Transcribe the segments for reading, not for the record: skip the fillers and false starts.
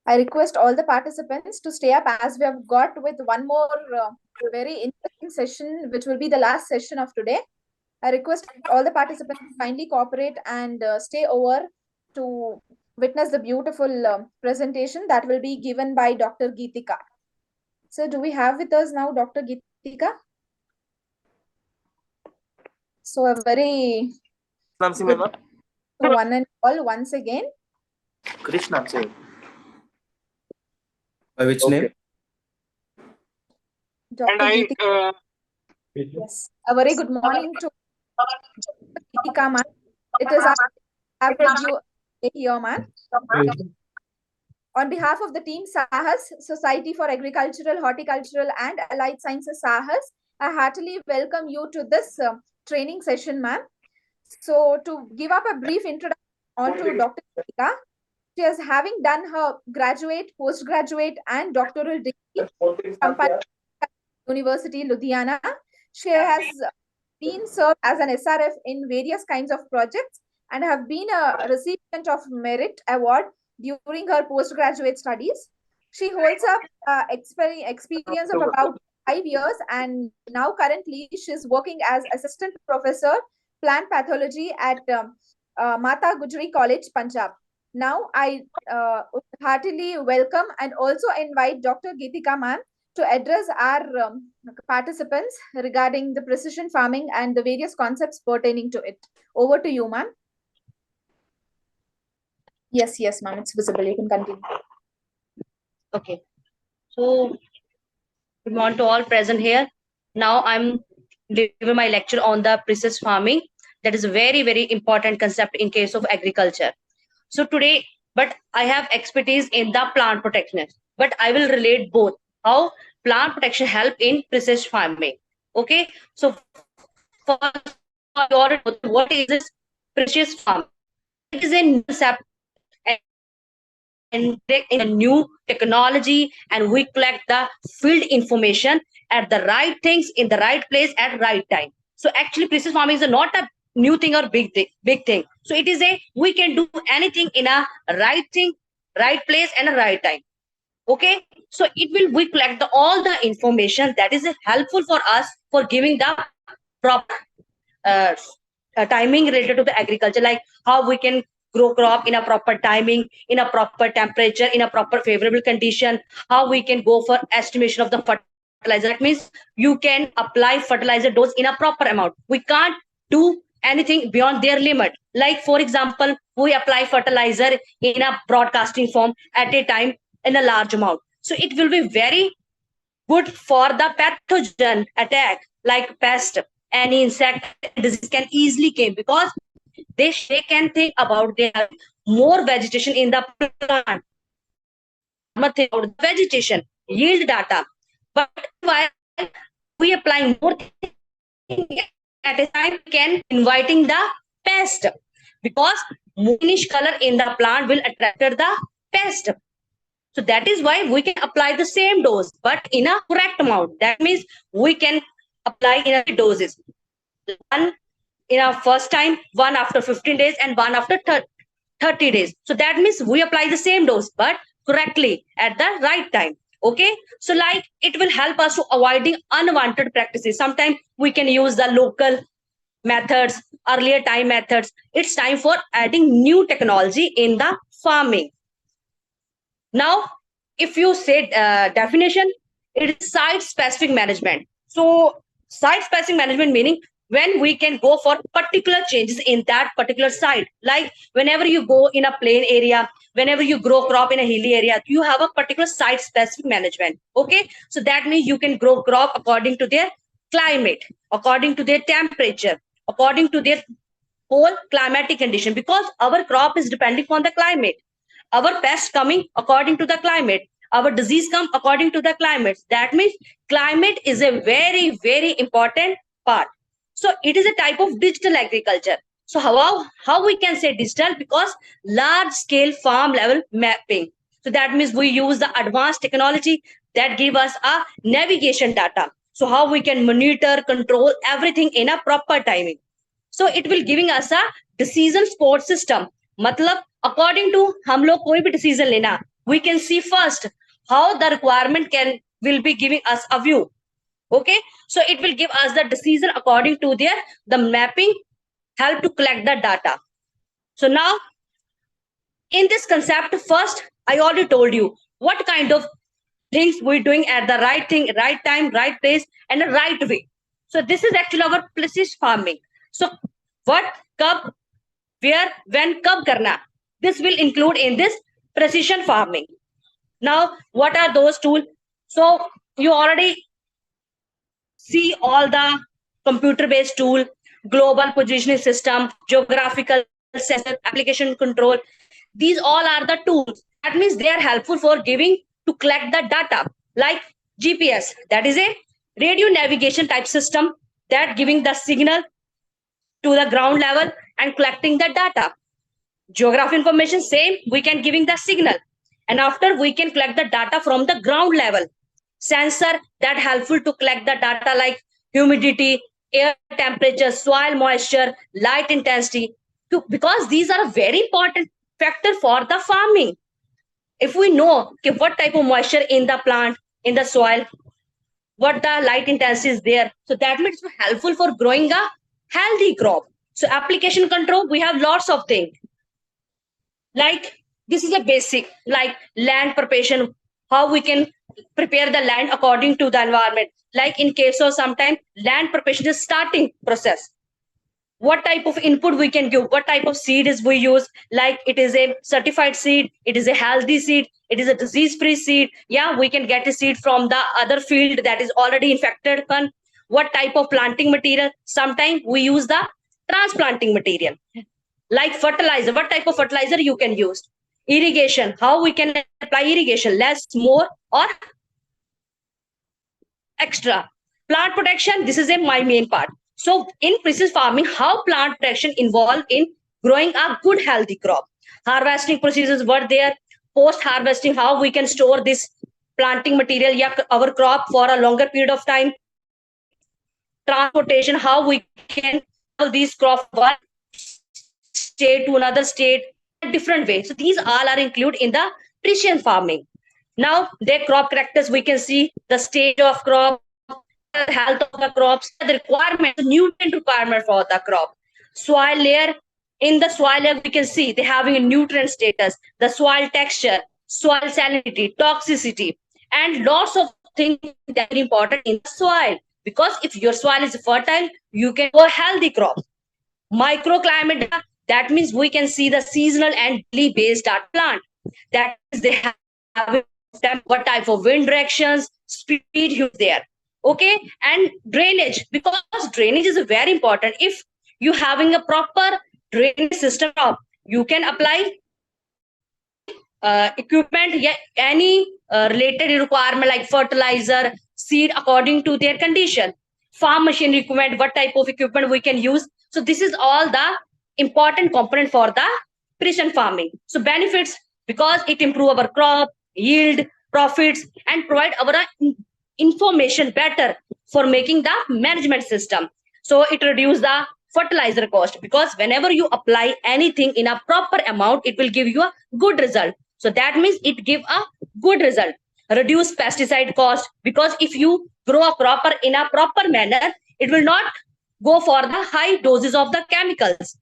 I request all the participants to stay up as we have got with one more very interesting session, which will be the last session of today. I request all the participants to kindly cooperate and stay over to witness the beautiful presentation that will be given by Dr. Geetika. So do we have with us now Dr. Geetika? So a very good one and all once again. Krishna, say. By which name? Dr. Geetika. Yes. A very good morning to Geetika, ma'am. It is our have with you here, ma'am. On behalf of the team SAHAS, Society for Agricultural, Horticultural and Allied Sciences SAHAS, I heartily welcome you to this training session, ma'am. So to give up a brief introduction on to Dr. Geetika, she is having done her graduate, postgraduate and doctoral degree from University, Ludhiana. She has been served as an SRF in various kinds of projects and have been a recipient of merit award during her postgraduate studies. She holds a experience of about 5 years and now currently she is working as assistant professor plant pathology at Mata Gujri College, Punjab. Now I heartily welcome and also invite Dr. Geetika ma'am to address our participants regarding the precision farming and the various concepts pertaining to it. Over to you, ma'am. Yes, ma'am, it's visible. You can continue. Okay. So, good morning to all present here. Now I'm giving my lecture on the precision farming. That is a very, very important concept in case of agriculture. So today, but I have expertise in the plant protection, but I will relate both. How plant protection help in precision farming. Okay. So for what is this precision farming? It is a concept and in a new technology, and we collect the field information at the right things in the right place at right time. So actually precision farming is not a new thing or big thing. So it is a we can do anything in a right thing, right place and a right time. Okay, so it will we collect all the information that is helpful for us for giving the proper timing related to the agriculture, like how we can grow crop in a proper timing, in a proper temperature, in a proper favorable condition, how we can go for estimation of the fertilizer. That means you can apply fertilizer dose in a proper amount. We can't do anything beyond their limit. Like for example, we apply fertilizer in a broadcasting form at a time in a large amount. So it will be very good for the pathogen attack like pest, any insect disease can easily come because they can think about they have more vegetation in the plant. Vegetation, yield data. But while we apply more things at a time, can inviting the pest because greenish color in the plant will attract the pest. So that is why we can apply the same dose, but in a correct amount. That means we can apply in a doses. One in our first time, one after 15 days and one after 30 days. So that means we apply the same dose, but correctly at the right time. Okay. So like it will help us to avoiding unwanted practices. Sometimes we can use the local methods, earlier time methods. It's time for adding new technology in the farming. Now, if you say definition, it is site-specific management. So site-specific management meaning when we can go for particular changes in that particular site. Like whenever you go in a plain area, whenever you grow crop in a hilly area, you have a particular site-specific management. Okay, so that means you can grow crop according to their climate, according to their temperature, according to their whole climatic condition, because our crop is depending on the climate. Our pests coming according to the climate. Our disease come according to the climate. That means climate is a very, very important part. So it is a type of digital agriculture. So how we can say digital? Because large scale farm level mapping. So that means we use the advanced technology that give us a navigation data. So how we can monitor, control everything in a proper timing. So it will giving us a decision support system. मतलब according to हम लोग कोई भी decision लेना, we can see first how the requirement will be giving us a view. Okay, so it will give us the decision according to the mapping help to collect the data. So now in this concept, first I already told you what kind of things we're doing at the right thing, right time, right place, and the right way. So this is actually our precision farming. So what, kab, where, when, kab karna, this will include in this precision farming. Now what are those tools? So you already see all the computer based tool, global positioning system, geographical sensor, application control. These all are the tools. That means they are helpful for giving to collect the data, like GPS, that is a radio navigation type system that giving the signal to the ground level and collecting the data. Geography information, same, we can giving the signal, and after we can collect the data from the ground level. Sensor that helpful to collect the data like humidity, air temperature, soil moisture, light intensity, because these are a very important factor for the farming. If we know what type of moisture in the plant, in the soil, what the light intensity is there, so that means it's helpful for growing a healthy crop. So application control, we have lots of things. Like this is a basic, like land preparation, how we can prepare the land according to the environment. Like in case of sometimes land preparation is starting process, what type of input we can give, what type of seed is we use, like it is a certified seed, it is a healthy seed, it is a disease free seed. Yeah, we can get a seed from the other field that is already infected one. What type of planting material, sometimes we use the transplanting material. Like fertilizer, what type of fertilizer you can use. Irrigation, how we can apply irrigation, less, more, or extra. Plant protection, this is my main part. So in precision farming, how plant protection involved in growing a good healthy crop. Harvesting procedures were there. Post harvesting, how we can store this planting material, yeah, our crop for a longer period of time. Transportation, how we can travel these crop one state to another state in a different way. So these all are included in the precision farming. Now their crop characters, we can see the stage of crop, health of the crops, the requirement, the nutrient requirement for the crop. Soil layer, in the soil layer we can see they having a nutrient status, the soil texture, soil salinity, toxicity, and lots of things that are important in the soil. Because if your soil is fertile, you can grow a healthy crop. Microclimate data, that means we can see the seasonal and daily based data plant. That means they have what type of wind directions, speed use there. Okay, and drainage, because drainage is very important. If you having a proper drainage system, you can apply any equipment, yeah, any related requirement like fertilizer, seed according to their condition. Farm machinery equipment, what type of equipment we can use. So this is all the important component for the precision farming. So benefits, because it improve our crop yield, profits, and provide our information better for making the management system. So it reduce the fertilizer cost, because whenever you apply anything in a proper amount, it will give you a good result. So that means it give a good result. Reduce pesticide cost, because if you grow a crop in a proper manner, it will not go for the high doses of the chemicals.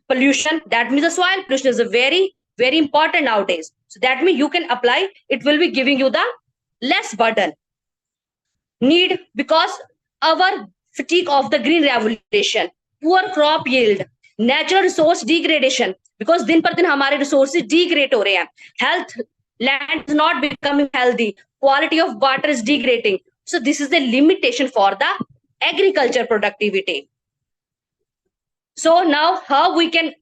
Pollution, that means the soil pollution is a very important nowadays. So that means you can apply, it will be giving you the less burden. Need, because our fatigue of the green revolution, poor crop yield, natural resource degradation, because दिन पर दिन हमारे resources degrade हो रहे हैं. Health, land is not becoming healthy, quality of water is degrading. So this is the limitation for the agriculture productivity. So now how we can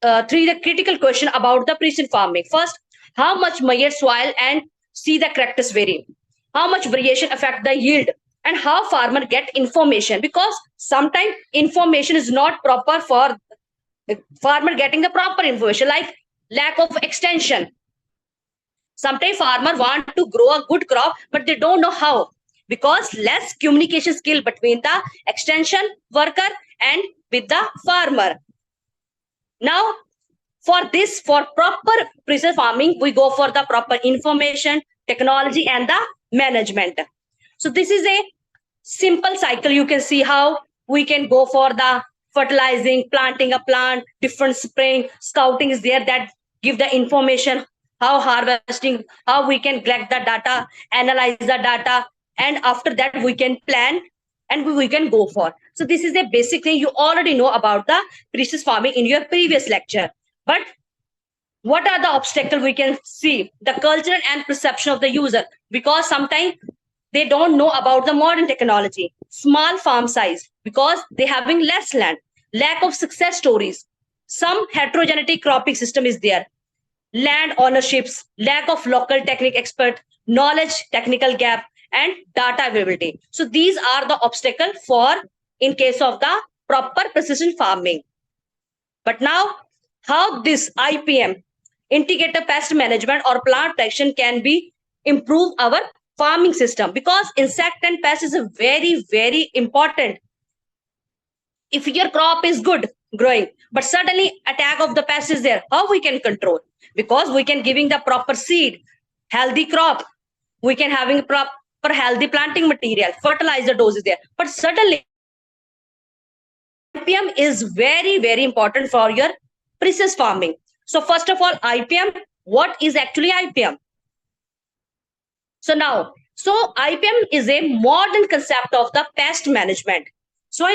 the critical question about the precision farming. First, how much moisture soil and see the characters vary. How much variation affect the yield, and how farmer get information, because sometimes information is not proper for farmer getting the proper information, like lack of extension. Sometimes farmer want to grow a good crop, but they don't know how, because less communication skill between the extension worker and with the farmer. Now For this, for proper precision farming, we go for the proper information, technology, and the management. So this is a simple cycle. You can see how we can go for the fertilizing, planting a plant, different spraying, scouting is there that give the information, how harvesting, how we can collect the data, analyze the data, and after that we can plan and we can go for. So this is a basic thing you already know about the precision farming in your previous lecture. But what are the obstacles we can see? The culture and perception of the user, because sometimes they don't know about the modern technology. Small farm size, because they having less land. Lack of success stories. Some heterogeneity cropping system is there. Land ownerships, lack of local technique expert, knowledge technical gap, and data availability. So these are the obstacles for in case of the proper precision farming. But now, how this IPM, integrated pest management or plant protection, can be improve our farming system, because insect and pest is a very, very important. If your crop is good growing, but suddenly attack of the pest is there, how we can control? Because we can giving the proper seed, healthy crop, we can having proper healthy planting material, fertilizer doses there, but suddenly IPM is very, very important for your precision farming. So first of all, IPM, what is actually IPM? So now, IPM is a modern concept of the pest management. So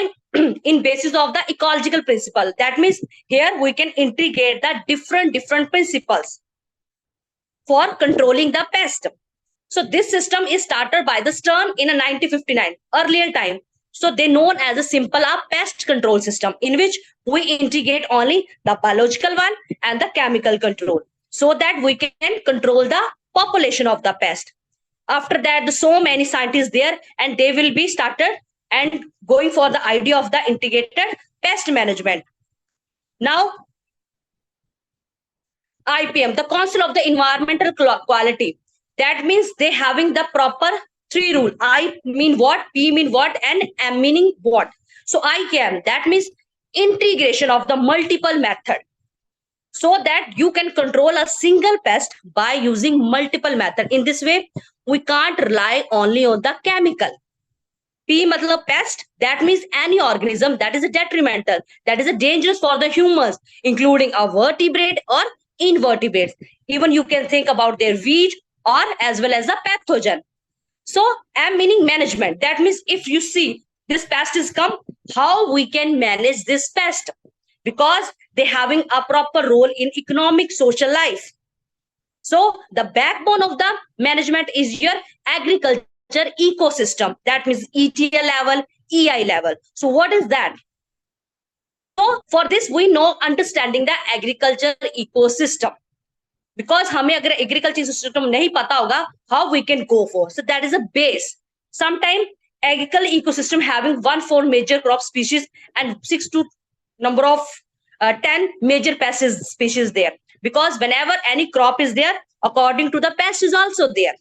in basis of the ecological principle, that means here we can integrate the different principles for controlling the pest. So this system is started by the Stern in a 1959, earlier time. So they known as a simple pest control system, in which we integrate only the biological one and the chemical control, so that we can control the population of the pest. After that, so many scientists there, and they will be started and going for the idea of the integrated pest management. Now, IPM, the Council of the Environmental Quality, that means they having the proper three rule. I mean what, P mean what, and M meaning what. So IPM, that means integration of the multiple method, so that you can control a single pest by using multiple method. In this way, we can't rely only on the chemical. P matlab pest, that means any organism that is detrimental, that is dangerous for the humans, including a vertebrate or invertebrates. Even you can think about their weed or as well as a pathogen. So M meaning management, that means if you see this pest is come, how we can manage this pest, because they having a proper role in economic social life. So the backbone of the management is your agriculture ecosystem, that means ETL level, EI level. So what is that? So for this, we know understanding the agriculture ecosystem, because हमें अगर agriculture system नहीं पता होगा, how we can go for. So that is a base. Sometimes agriculture ecosystem having 1-4 major crop species and 6 to number of 10 major pest species there, because whenever any crop is there, according to the pest is also there.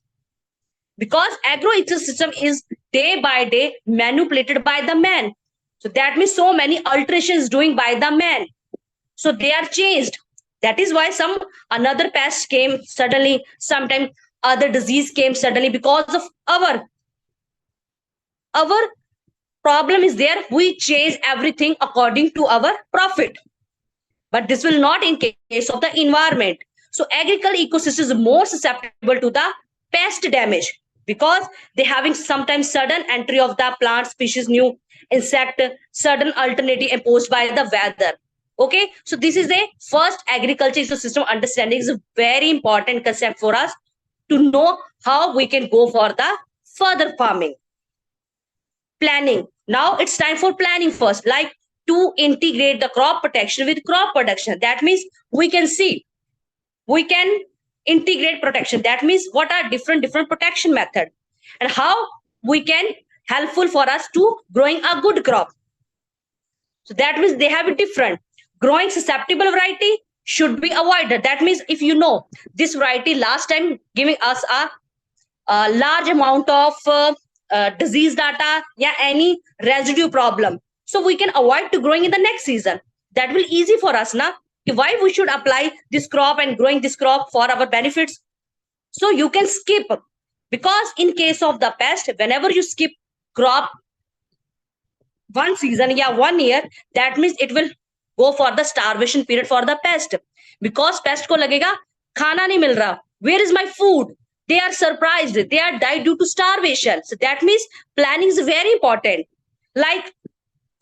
Because agro ecosystem is day by day manipulated by the man. So that means so many alterations doing by the man. So they are changed. That is why some another pest came suddenly, sometimes other disease came suddenly, because of our problem is there. We change everything according to our profit. But this will not in case of the environment. So agricultural ecosystem is more susceptible to the pest damage, because they having sometimes sudden entry of the plant species, new insect, sudden alternative imposed by the weather. Okay, so this is a first agriculture ecosystem understanding is a very important concept for us to know how we can go for the further farming. Planning. Now it's time for planning first, like to integrate the crop protection with crop production. That means we can see, we can integrate protection. That means what are different protection method and how we can helpful for us to growing a good crop. So that means they have a different growing susceptible variety should be avoided. That means if you know this variety last time giving us a large amount of disease data, yeah, any residue problem, so we can avoid to growing in the next season. That will easy for us now. why we should apply this crop and growing this crop for our benefits. So you can skip, because in case of the pest, whenever you skip crop one season, yeah, 1 year, that means it will go for the starvation period for the pest, because pest ko lagega khana nahi mil raha, where is my food? They are surprised, they are died due to starvation. So that means planning is very important. Like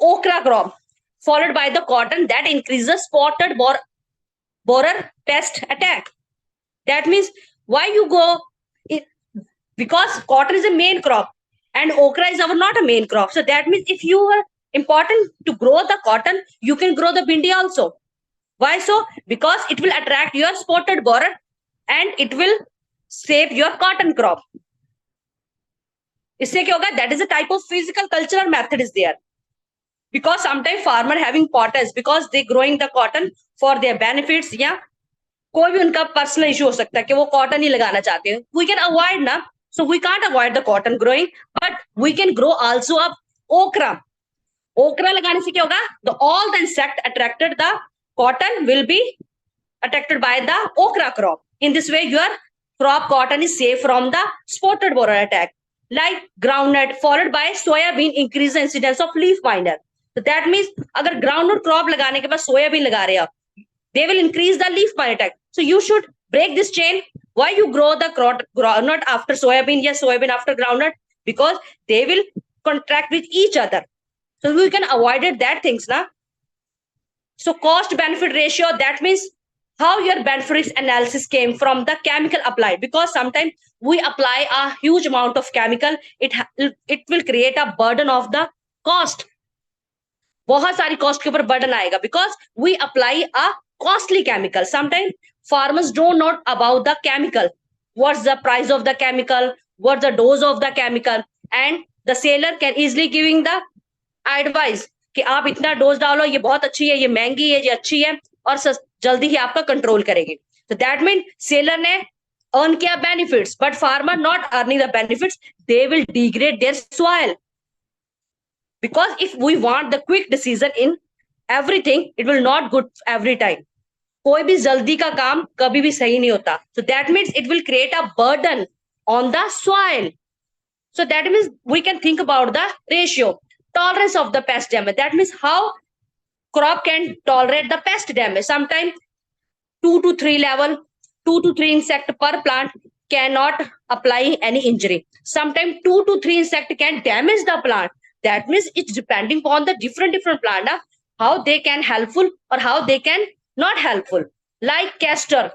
okra crop followed by the cotton, that increases spotted borer pest attack. That means why you go it, because cotton is a main crop and okra is our not a main crop. So that means if you are important to grow the cotton, you can grow the bindi also. Why so? Because it will attract your spotted borer and it will save your cotton crop. इससे क्या होगा? That is a type of physical cultural method is there. Because sometimes farmer having potters because they growing the cotton for their benefits, या कोई भी उनका personal issue हो सकता है कि वो कॉटन ही लगाना चाहते हैं. We can avoid ना. So we can't avoid the cotton growing, but we can grow also up okra. Okra लगाने से क्या होगा? All the insect attracted the cotton will be attracted by the okra crop. In this way, your crop cotton is safe from the spotted borer attack. Like groundnut followed by soybean increase the incidence of leaf miner. So that means अगर groundnut crop लगाने के बाद soybean लगा रहे हैं, they will increase the leaf miner attack. So you should break this chain. Why you grow the groundnut after soybean, yes, soybean after groundnut? Because they will contract with each other. So we can avoid it, that things na. So cost benefit ratio, that means how your benefits analysis came from the chemical applied. Because sometimes we apply a huge amount of chemical, it will create a burden of the cost. बहुत सारी cost के ऊपर burden आएगा because we apply a costly chemical. Sometimes farmers don't know about the chemical. What's the price of the chemical? What's the dose of the chemical? And the seller can easily giving the advice कि आप इतना dose डालो, ये बहुत अच्छी है, ये महंगी है, ये अच्छी है और जल्दी ही आपका कंट्रोल करेगी. So that means seller ने earn किया benefits, but farmer not earning the benefits, they will degrade their soil. Because if we want the quick decision in everything, it will not good every time. कोई भी जल्दी का काम कभी भी सही नहीं होता. So that means it will create a burden on the soil. So that means we can think about the ratio. Tolerance of the pest damage. That means how crop can tolerate the pest damage. Sometimes 2 to 3 level, 2 to 3 insect per plant cannot apply any injury. Sometimes 2 to 3 insect can damage the plant. That means it's depending upon the different plant, how they can helpful or how they can not helpful. Like castor.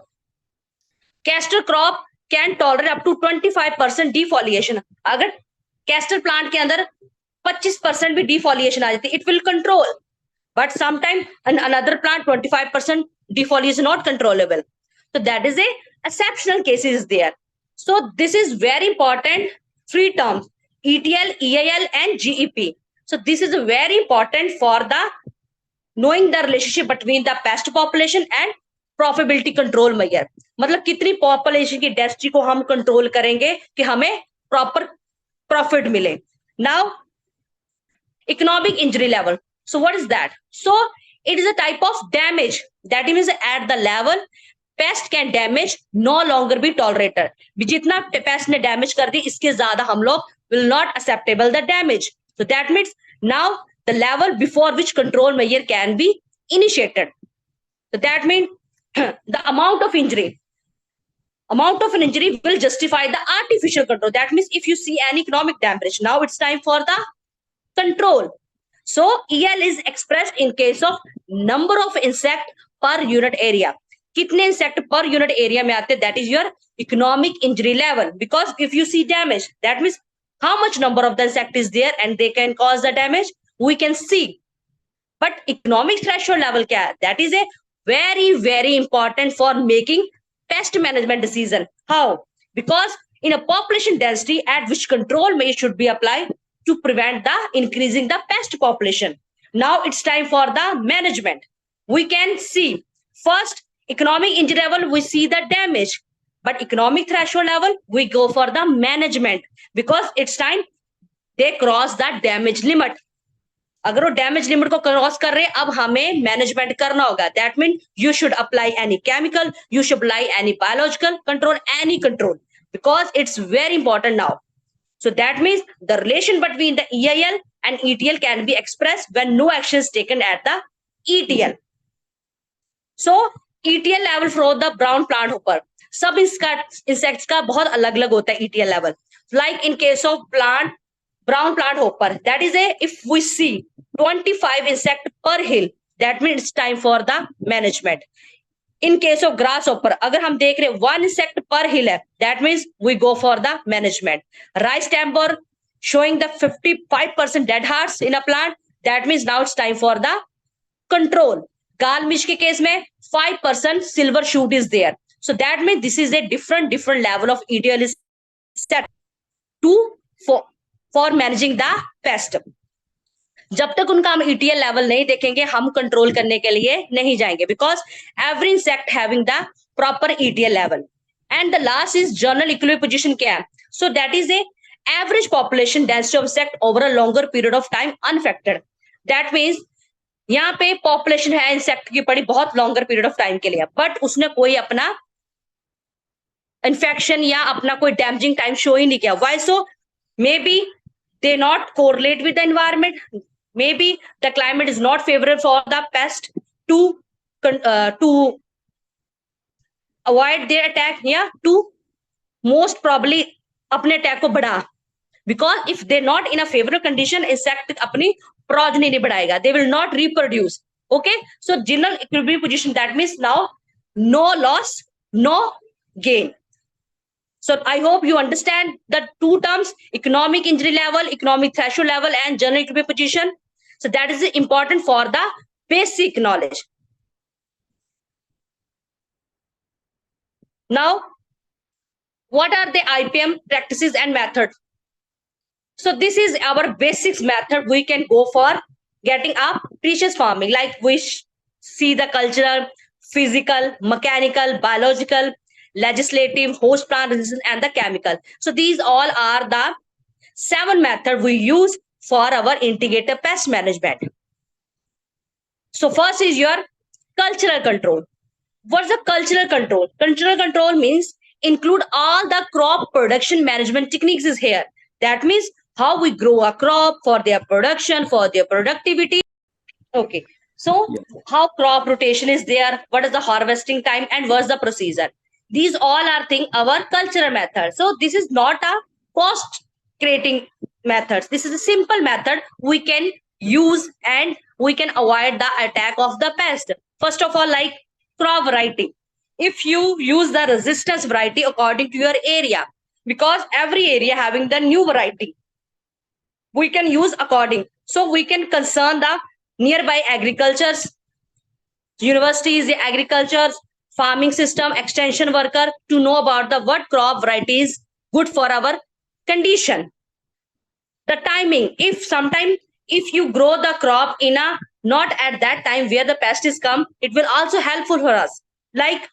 Castor crop can tolerate up to 25% defoliation. अगर castor plant के अंदर 25% भी defoliation आ जाती, it will control. But sometimes another plant 25% defoliation not controllable. So that is a exceptional cases there. So this is very important. 3 terms: ETL, EAL, and GEP. So this is very important for the knowing the relationship between the pest population and profitability control measure. मतलब कितनी population की density को हम control करेंगे कि हमें proper profit मिले. Now, economic injury level. So what is that? So it is a type of damage. That means at the level pest can damage no longer be tolerated. जितना pest ने damage कर दी, इसके ज़्यादा हम लोग will not acceptable the damage. So that means now the level before which control measure can be initiated. So that means the amount of injury will justify the artificial control. That means if you see any economic damage, now it's time for the control. So EL is expressed in case of number of insect per unit area. कितने insect per unit area में आते, that is your economic injury level. Because if you see damage, that means how much number of the insect is there and they can cause the damage, we can see. But economic threshold level क्या है? That is a very, very important for making pest management decision. How? Because in a population density at which control measure should be applied to prevent the increasing the pest population. Now it's time for the management. We can see first economic injury level, we see the damage, but economic threshold level, we go for the management because it's time they cross that damage limit. अगर वो damage limit को cross कर रहे हैं, अब हमें management करना होगा. That mean you should apply any chemical, you should apply any biological control, any control, because it's very important now. So that means the relation between the EIL and ETL can be expressed when no action is taken at the ETL. So ETL level for the brown plant hopper. सब insects का बहुत अलग अलग होता है ETL level. Like in case of brown plant hopper, that is if we see 25 insect per hill, that means it's time for the management. In case of grasshopper, अगर हम देख रहे 1 insect per hill है, that means we go for the management. Rice tamper showing the 55% dead hearts in a plant, that means now it's time for the control. Galmish के case में 5% silver shoot is there. So that means this is a different level of ETL is set for managing the pest. जब तक उनका हम ETL level नहीं देखेंगे, हम control करने के लिए नहीं जाएंगे, because every insect having the proper ETL level. And the last is general equilibrium position क्या है. सो that is A average population density of insect over a longer period of time unaffected. That means यहाँ पे population है insect की पड़ी बहुत longer period of time के लिए, बट उसने कोई अपना इन्फेक्शन या अपना कोई डैमेजिंग टाइम शो ही नहीं किया. Why so? Maybe they not correlate with the environment, maybe the climate is not favorable for the pest to avoid their attack, yeah, to most probably अपने attack को बढ़ा, because if they not in a favorable condition, insect अपनी progeny नहीं बढ़ाएगा, they will not reproduce. Okay, so general equilibrium position, that means now no loss, no gain. So I hope you understand the two terms: economic injury level, economic threshold level, and general equilibrium position. So that is important for the basic knowledge. Now, what are the IPM practices and methods? So this is our basics method. We can go for getting up precious farming, like we see the cultural, physical, mechanical, biological, legislative, host plant resistance, and the chemical. So these all are the 7 methods we use for our integrated pest management. So first is your cultural control. What's the cultural control? Cultural control means include all the crop production management techniques is here. That means how we grow a crop for their production, for their productivity. Okay. So how crop rotation is there? What is the harvesting time and what's the procedure? These all are our cultural methods. So this is not a cost creating methods. This is a simple method we can use and we can avoid the attack of the pest. First of all, like crop variety. If you use the resistance variety according to your area, because every area having the new variety, we can use according. So we can concern the nearby agricultures, universities, the agricultures, farming system, extension worker to know about the what crop variety is good for our condition. The timing, if you grow the crop in a not at that time where the pest is come, it will also helpful for us. Like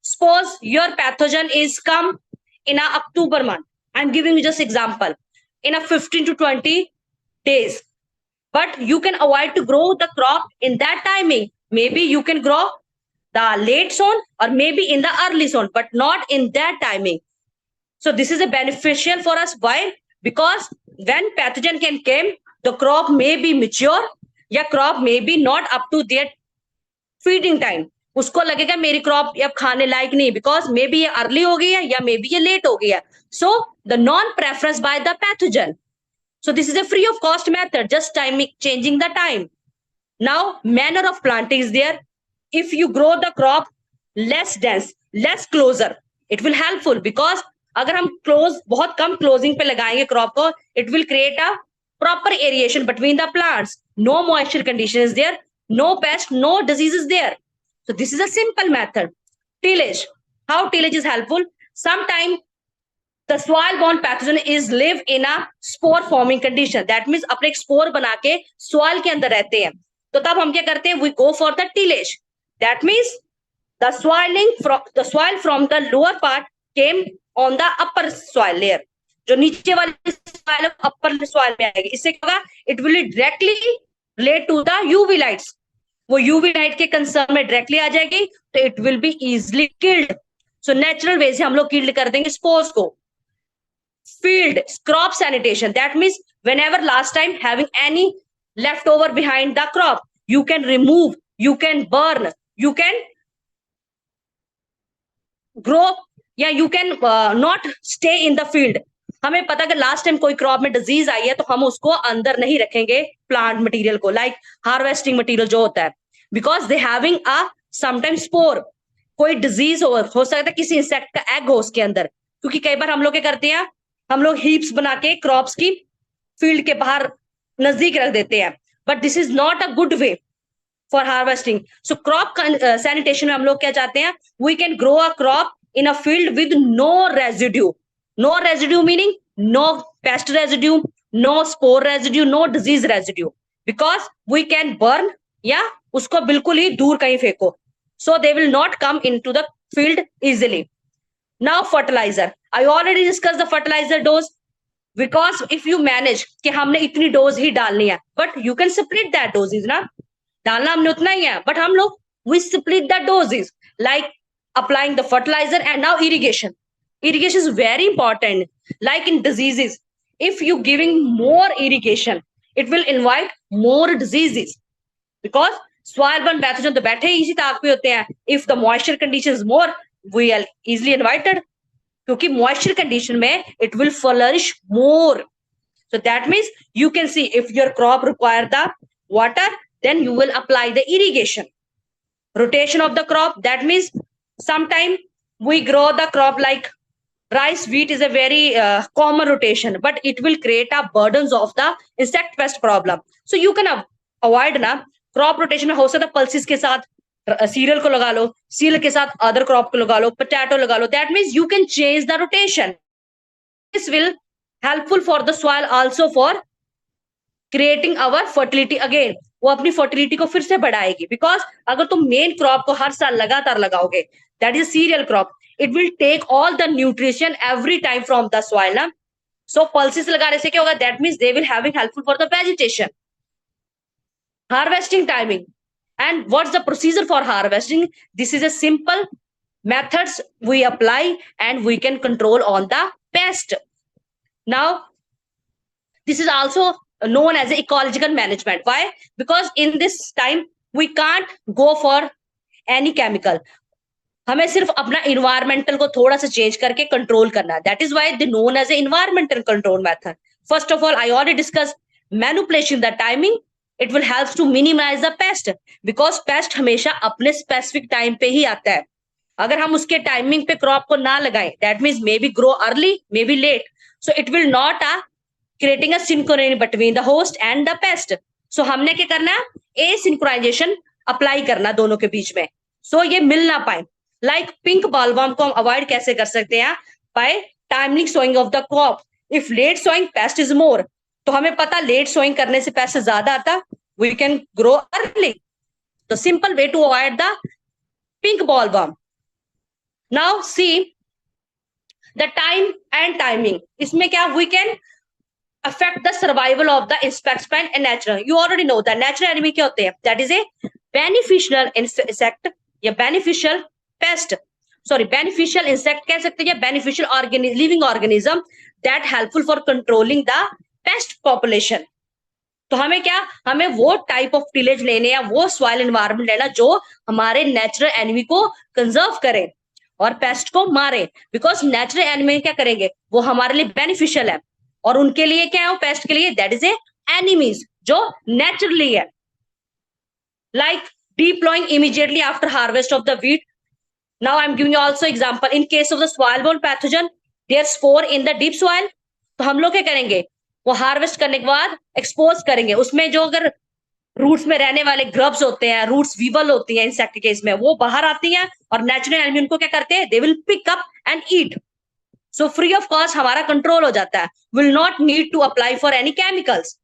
suppose your pathogen is come in a October month. I'm giving you just example. In a 15 to 20 days. But you can avoid to grow the crop in that timing. Maybe you can grow the late zone or maybe in the early zone, but not in that timing. So this is a beneficial for us. Why? Because when pathogen can come, the crop may be mature, या crop may be not up to their feeding time. उसको लगेगा मेरी crop अब खाने लायक नहीं, because maybe ये early हो गई है या maybe ये late हो गई है. So the non-preference by the pathogen. So this is a free of cost method, just changing the time. Now manner of planting is there. If you grow the crop less dense, less closer, it will helpful, because अगर हम बहुत कम closing पे लगाएंगे crop को, it will create a proper aeration between the plants. No moisture condition is there, no pest, no disease is there. So this is a simple method. Tillage. How tillage is helpful? Sometimes the soil-borne pathogen is live in a spore-forming condition. That means अपने spore बना के soil के अंदर रहते हैं. तो तब हम क्या करते हैं? We go for the tillage. That means the soil from the lower part came on the upper soil layer. जो नीचे वाली soil upper soil में आएगी. इससे क्या होगा? It will directly relate to the UV lights. वो यूवी लाइट के कंसर्न में डायरेक्टली आ जाएगी तो it will be easily killed. So natural way से हम लोग किल्ड कर देंगे स्पोर्स को. Field crop sanitation, that means whenever last time having any leftover behind the crop, you can remove, you can burn, you can grow, या you can not stay in the field. हमें पता कि last time कोई crop में disease आई है तो हम उसको अंदर नहीं रखेंगे प्लांट मटेरियल को, लाइक हार्वेस्टिंग मटेरियल जो होता है, because they having a sometime spore. कोई डिजीज हो सकता है किसी इंसेक्ट का एग हो उसके अंदर, क्योंकि कई बार हम लोग क्या करते हैं, हम लोग हीप्स बना के क्रॉप्स की फील्ड के बाहर नजदीक रख देते हैं, but this is not a good way for harvesting. So crop sanitation में हम लोग क्या चाहते हैं, we can grow a crop in a field with no residue. No residue meaning no pest residue, no spore residue, no disease residue, because we can burn, या उसको बिल्कुल ही दूर कहीं फेंको, so they will not come in to the field easily. Now fertilizer, I already discussed the fertilizer dose, because if you manage कि हमने इतनी डोज ही डालनी है, but you can split that doses ना, डालना हमने उतना ही है, but हम लोग we split the doses, like applying the fertilizer. And now irrigation. Irrigation is very important. Like in diseases, if you giving more irrigation, it will invite more diseases, because soil borne pathogen तो बैठे ही इसी ताक पे होते हैं. If the moisture condition is more, we are easily invited, क्योंकि moisture condition में it will flourish more. So that means you can see if your crop require the water, then you will apply the irrigation. Rotation of the crop, that means sometime we grow the crop like rice, wheat is a very common rotation, but it will create a burdens of the insect pest problem. So you can avoid ना crop rotation में हो सकता है pulses के साथ serial को लगा लो, serial के साथ अदर क्रॉप को लगा लो, पोटैटो लगा लो. That means you can change the rotation. This will helpful for the soil also for creating our fertility again. वो अपनी फर्टिलिटी को फिर से बढ़ाएगी, बिकॉज अगर तुम मेन क्रॉप को हर साल लगातार लगाओगे, that is serial crop, it will take all the nutrition every time from the soil ना. सो पल्सेस लगाने से क्या होगा, that means they will having helpful for the vegetation. Harvesting timing. And what's the procedure for harvesting? This is a simple methods we apply and we can control on the pest. Now, this is also known as ecological management. Why? Because in this time we can't go for any chemical. हमें सिर्फ अपना environmental को थोड़ा सा change करके control करना है. That is why they known as a environmental control method. First of all, I already discussed manipulation the timing. It will help to minimize the pest, because pest हमेशा अपने specific time पे ही आता है. अगर हम उसके टाइमिंग पे crop को ना लगाएं, that means maybe grow early, maybe late, so it will not creating a synchrony between the host and the pest. So हमने क्या करना है, asynchronization अप्लाई करना दोनों के बीच में, so ये मिल ना पाए. Like pink bollworm को हम अवॉइड कैसे कर सकते हैं, by timely sowing of the crop. If late sowing, pest is more. तो हमें पता लेट सोइंग करने से पैसे ज्यादा आता, वी कैन ग्रो अर्ली. तो simple way to avoid the pink bollworm. Now see the time and timing. इसमें क्या, we can affect the survival of the insect and natural. You already know the natural enemy क्या होते हैं, that is a beneficial insect या beneficial pest, sorry beneficial insect कह सकते हैं, या beneficial living organism that helpful for controlling the pest population. तो हमें क्या, हमें वो टाइप ऑफ टिलेज लेने या वो सॉइल एनवायरनमेंट लेना जो हमारे नेचुरल एनिमी को कंजर्व करे और पेस्ट को मारे, बिकॉज नेचुरल एनिमी क्या करेंगे, वो हमारे लिए बेनिफिशियल है, और उनके लिए क्या है, वो पेस्ट के लिए दैट इज ए एनिमीज जो नेचुरली है. Like deploying immediately after harvest of the wheat. Now I am giving you also example. In case of the soil borne pathogen, there spore in the deep soil. तो हम लोग क्या करेंगे, वो harvest करने के बाद एक्सपोज करेंगे. उसमें जो अगर रूट्स में रहने वाले ग्रब्स होते हैं, रूट्स वीवल होती हैं इंसेक्ट केस में, वो बाहर आती हैं और नेचुरल एनिमी उनको क्या करते हैं, they will pick up and eat. So free of cost हमारा कंट्रोल हो जाता है. Will not need to apply for any chemicals.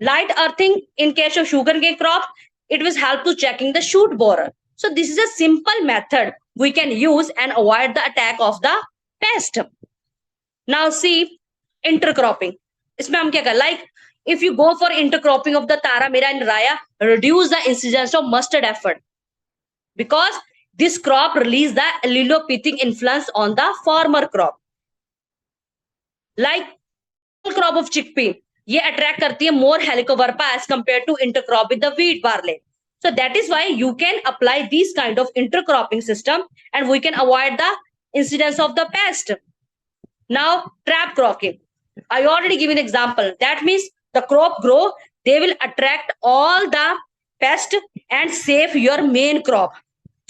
Light earthing in case of sugarcane crop, it will help to checking the shoot borer. So this is a simple method we can use and avoid the attack of the pest. Now see intercropping. इसमें हम क्या कर, like If you go for intercropping of the taramera and raya, reduce the incidence of mustard aphid, because this crop release the allelopathic influence on the farmer crop. Like full crop of chickpea, ये attract करती है more helicoverpa as compared to intercrop with the wheat barley. So that is why you can apply these kind of intercropping system, and we can avoid the incidence of the pest. Now, trap cropping. I already given an example. That means the crop grow, they will attract all the pest and save your main crop.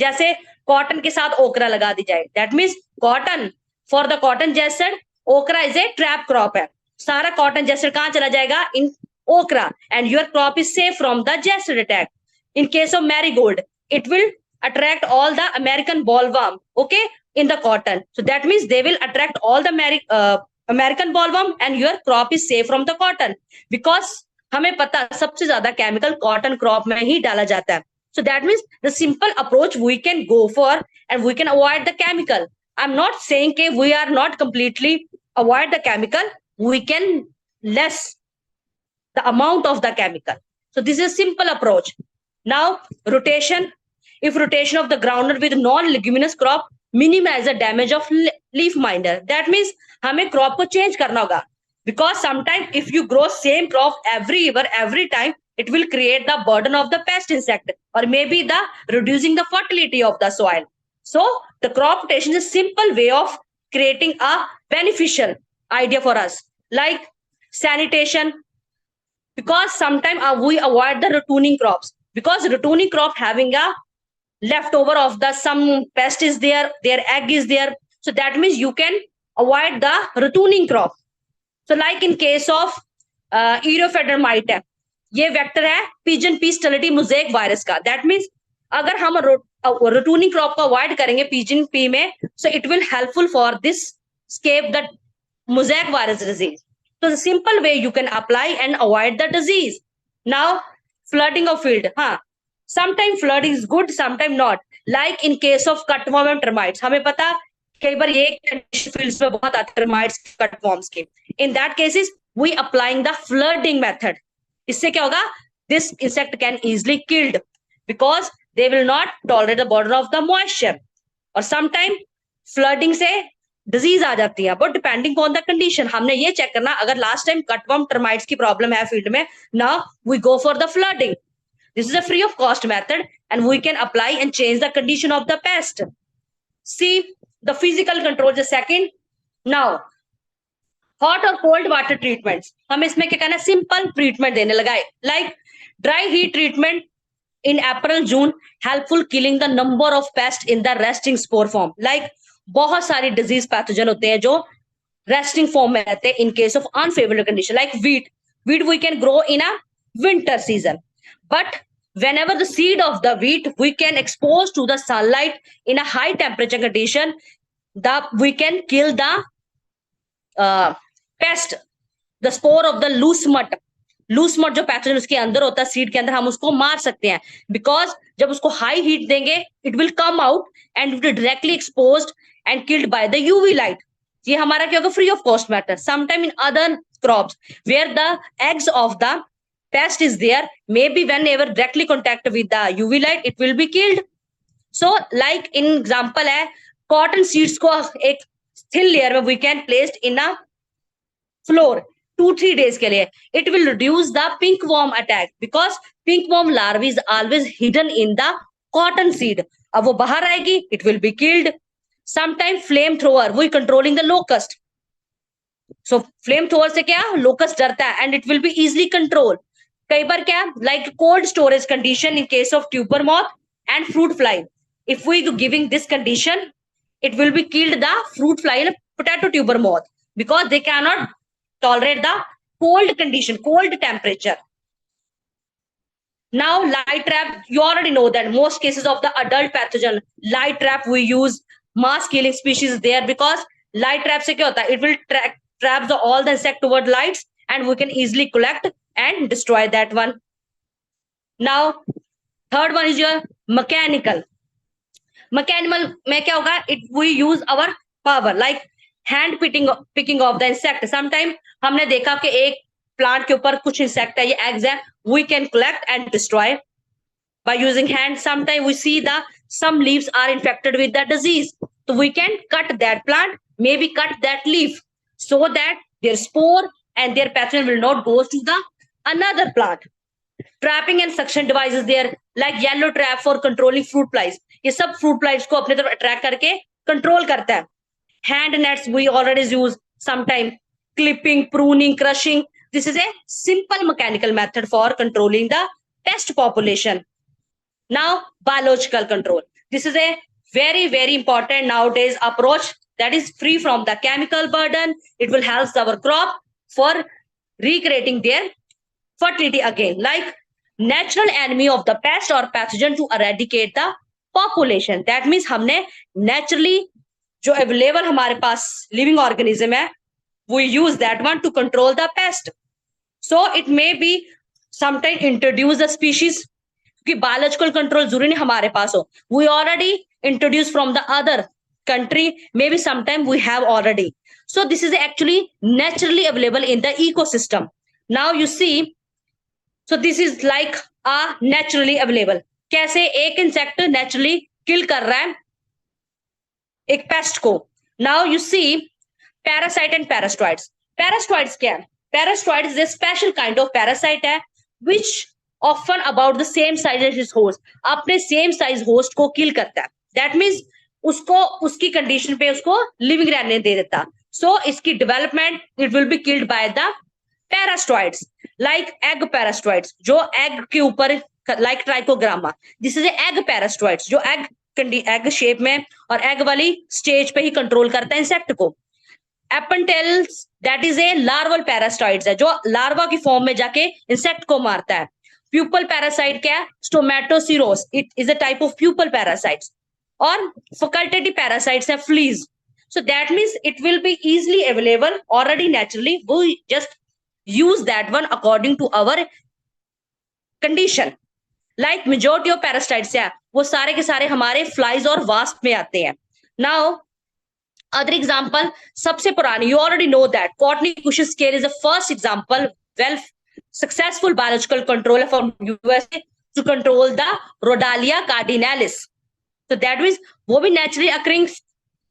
जैसे cotton के साथ ओकरा लगा दी जाए. That means cotton, for the cotton jessed, okra is a trap crop है. सारा cotton jessed कहाँ चला जाएगा? In okra, and your crop is safe from the jessed attack. In case of marigold, it will attract all the American bollworm, okay, in the cotton. So that means they will attract all the American bollworm, and your crop is safe from the cotton. Because हमें पता सबसे ज्यादा chemical cotton crop में ही डाला जाता है. So that means the simple approach we can go for, and we can avoid the chemical. I'm not saying that we are not completely avoid the chemical. We can less the amount of the chemical. So this is a simple approach. Now, rotation. If rotation of the groundnut with non-leguminous crop minimize the damage of leaf miner. That means हमें crop को change करना होगा. Because sometimes if you grow same crop every year, every time, it will create the burden of the pest insect, or maybe the reducing the fertility of the soil. So the crop rotation is a simple way of creating a beneficial idea for us. Like sanitation, because sometimes we avoid the retooning crops, because retooning crop having a leftover of the some pest is there, their egg is there. So that means you can avoid the retooning crop. So like in case of Erophaedra mite है, ये vector है pigeon P sterility mosaic virus का. That means अगर हम retooning crop को avoid करेंगे pigeon P में, so it will helpful for this escape the mosaic virus disease. So the simple way you can apply and avoid the disease. Now, flooding of field. Sometimes flooding is good, sometimes not. Like in case of cutworm and termites, हमें पता कई बार ये fields में बहुत आते termites cutworms के. In that cases, we applying the flooding method. इससे क्या होगा? This insect can easily killed because they will not tolerate the border of the moisture. और sometimes flooding से disease आ जाती है, but depending on the condition. हमने ये check करना, अगर last time cutworm termites की problem है field में, now we go for the flooding. This is a free of cost method, and we can apply and change the condition of the pest. See, the physical control is second. Now, hot or cold water treatments. हम इसमें क्या करना है? Simple treatment देने लगाए. Like dry heat treatment in April, June, helpful killing the number of pests in the resting spore form. Like बहुत सारी disease pathogen होते हैं जो resting form में रहते हैं in case of unfavorable condition. Like wheat. Wheat we can grow in a winter season. But whenever the seed of the wheat we can expose to the sunlight in a high temperature condition, we can kill the pest, the spore of the loose mud. Loose mud जो pathogen उसके अंदर होता है seed के अंदर, हम उसको मार सकते हैं. बिकॉज जब उसको हाई हीट देंगे it will come out and it will directly exposed and killed by the UV light. ये हमारा क्या होगा? Free of cost matter. Sometime in other crops where the eggs of the pest is there, maybe whenever directly contact with the UV light it will be killed. So like in example है cotton seeds को एक thin layer में we can placed in a floor 2-3 days के लिए. It will reduce the pink worm attack because pink worm larvae is always hidden in the cotton seed. अब वो बाहर आएगी, it will be killed. Sometimes flamethrower, we controlling the locust. So flamethrower से क्या? Locust डरता है and it will be easily controlled. कई बार क्या? Like cold storage condition in case of tuber moth and fruit fly. If we do giving this condition, it will be killed the fruit fly and potato tuber moth because they cannot tolerate the cold condition, cold temperature. Now light trap, you already know that most cases of the adult pathogen, light trap we use mass killing species there because light trap से क्या होता है? It will trap all the insect toward lights and we can easily collect and destroy that one. Now third one is your mechanical. Mechanical में क्या होगा? We use our power like hand picking of the insect. Sometimes हमने देखा कि एक plant के ऊपर कुछ इंसेक्ट है, ये एग्स है, we can collect and destroy by using hand. Sometimes we see the some leaves are infected with the disease, so we can cut that plant, maybe cut that leaf, so that their spore and their pathogen will not go to the another plant. Trapping and suction devices there, like yellow trap for controlling fruit flies. ये सब fruit flies को अपने तरफ attract करके control करता है. Hand nets we already use sometime. Clipping, pruning, crushing. This is a simple mechanical method for controlling the pest population. Now, biological control. This is a very, very important nowadays approach that is free from the chemical burden. It will help our crop for recreating their fertility again. Like natural enemy of the pest or pathogen to eradicate the population. That means हमने naturally जो available हमारे पास living organism है, we use that one to control the pest. So it may be sometime introduce the species. कि biological control जरूरी नहीं हमारे पास हो. We already introduced from the other country. Maybe sometime we have already. So this is actually naturally available in the ecosystem. Now you see, so this is like a naturally available. कैसे एक insect naturally kill कर रहा है एक pest को. Now you see parasite and parasitoids. Parasitoids क्या है? Parasitoids is a special kind of parasite है which often about the same size as his host. अपने same size host को kill करता है. That means उसको उसकी condition पे उसको living रहने दे देता. So इसकी development it will be killed by the parasitoids, like egg parasitoids जो egg के ऊपर like trichogramma. This is a egg parasitoids जो egg shape में और egg वाली stage पे ही control करता है insect को. Apentales that is a larval parasitoids है जो larva की form में जाके insect को मारता है. Pupal parasite क्या है? Stomatoceros. It is a type of pupal parasites. और facultative parasites है fleas. So that means it will be easily available already naturally. We just use that one according to our condition. Like majority of parasites है वो सारे के सारे हमारे flies और wasp में आते हैं. Now other example सबसे पुरानी you already know that cottony cushion scale is the first example well successful biological control from USA to control the Rhodalia cardinalis. So that means वो भी naturally occurring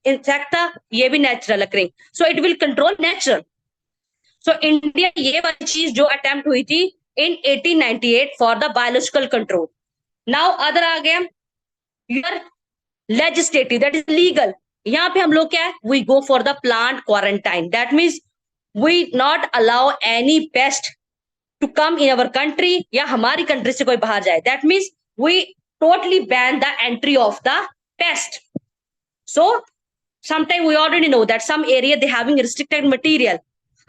insect था, ये भी natural occurring. So it will control natural. So India ये वाली चीज जो attempt हुई थी in 1898 for the biological control. Now other आ गया your legislative that is legal. यहाँ पे हम लोग क्या है? We go for the plant quarantine. That means we not allow any pest to come in our country या हमारी country से कोई बाहर जाए. That means we totally ban the entry of the pest. So sometimes we already know that some area they having restricted material.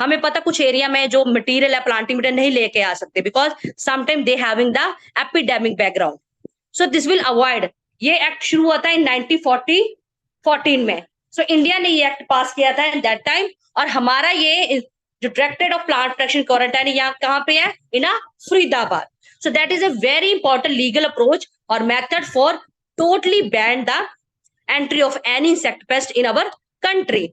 हमें पता कुछ area में जो मटेरियल है प्लांटिंग मटेरियल नहीं लेके आ सकते because sometime they having the epidemic background. So this will avoid. ये एक्ट शुरू हुआ था इन 1914 में. सो इंडिया ने ये एक्ट पास किया था इन दैट टाइम. और हमारा ये जो directorate of plant protection quarantine यहाँ कहाँ पे है? In Faridabad. So that is a very important legal approach और method for totally ban the entry of any insect pest in our country.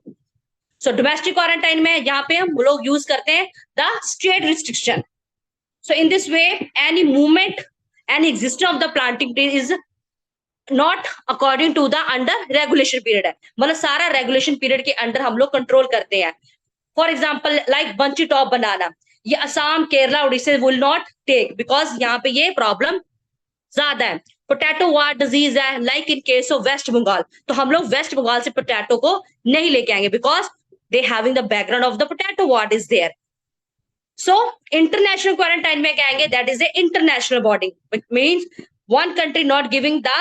So domestic quarantine में यहाँ पे हम लोग यूज करते हैं the state restriction. So in this way any movement any existence of the planting tree is not according to the under regulation period है. मतलब सारा रेगुलेशन पीरियड के अंडर हम लोग कंट्रोल करते हैं. For example like bunchy top banana, ये Assam Kerala Orissa will not take because यहाँ पे ये प्रॉब्लम ज्यादा है. पोटैटो वार्ड डिजीज है like in case of West Bengal, तो हम लोग वेस्ट बंगाल से पोटैटो को नहीं लेके आएंगे because they having the background of the potato wart is there. So international quarantine में क्या आएंगे? That is a international body, which means one country not giving the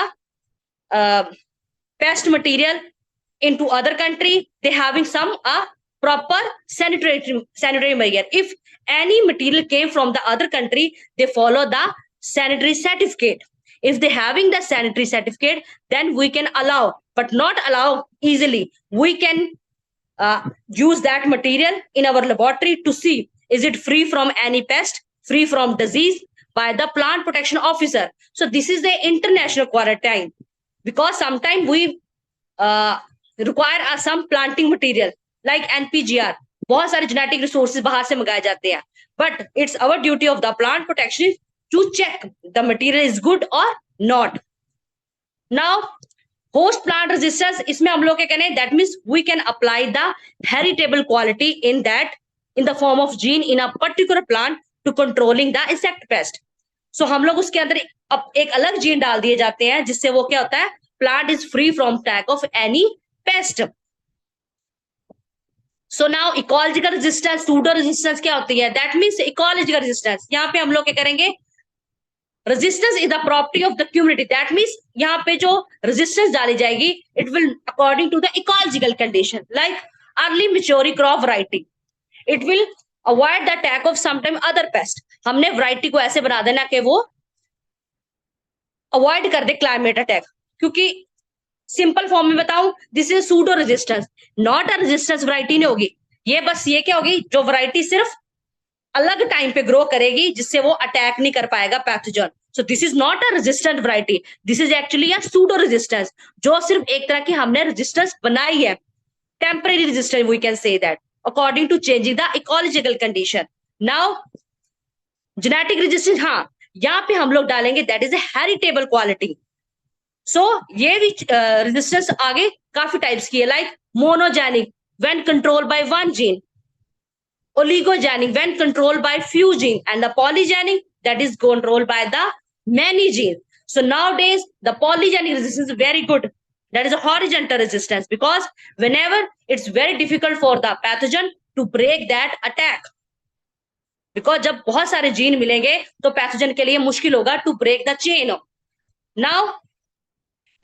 pest material into other country. They having some proper sanitary barrier. If any material came from the other country, they follow the sanitary certificate. If they having the sanitary certificate, then we can allow, but not allow easily. We can use that material in our laboratory to see is it free from any pest, free from disease by the plant protection officer. So this is the international quarantine because sometimes we require some planting material like NPGR. बहुत सारे genetic resources बाहर से मंगाए जाते हैं, but it's our duty of the plant protection to check the material is good और not. Now host plant resistance, इसमें हम लोग क्या करें, that means we can apply the heritable quality in that in the form of gene in a particular plant to controlling the insect pest. सो हम लोग उसके अंदर एक अलग जीन डाल दिए जाते हैं जिससे वो क्या होता है, plant is free from attack of any paste. So now ecological resistance, pseudo resistance क्या होती है, दैट मींस इकोलॉजिकल रेजिस्टेंस. यहाँ पे हम लोग क्या करेंगे, resistance is the property of the community. That means यहाँ पे जो रेजिस्टेंस डाली जाएगी, it will according to the ecological condition, like early maturing crop variety, it will avoid the attack of sometime other pest. हमने variety को ऐसे बना देना कि वो अवॉइड कर दे क्लाइमेट अटैक. क्योंकि सिंपल फॉर्म में बताऊं, this is pseudo resistance, not a resistance variety नहीं होगी ये. बस ये क्या होगी, जो वैरायटी सिर्फ अलग टाइम पे ग्रो करेगी जिससे वो अटैक नहीं कर पाएगा pathogen. So this is not a resistant variety, this is actually a pseudo resistance, जो सिर्फ एक तरह की हमने रेजिस्टेंस बनाई है, temporary resistance we can say that according to changing the ecological condition. Now genetic resistance, हाँ यहाँ पे हम लोग डालेंगे that is a heritable quality. So ये भी रेजिस्टेंस आगे काफी टाइप्स की है, like monogenic when controlled by one gene, oligogenic when controlled by few genes, and the polygenic that is controlled by the many genes. So nowadays the polygenic resistance is very good, that is a horizontal resistance, because whenever it's very difficult for the pathogen to break that attack, because जब बहुत सारे gene मिलेंगे तो pathogen के लिए मुश्किल होगा to break the chain. Now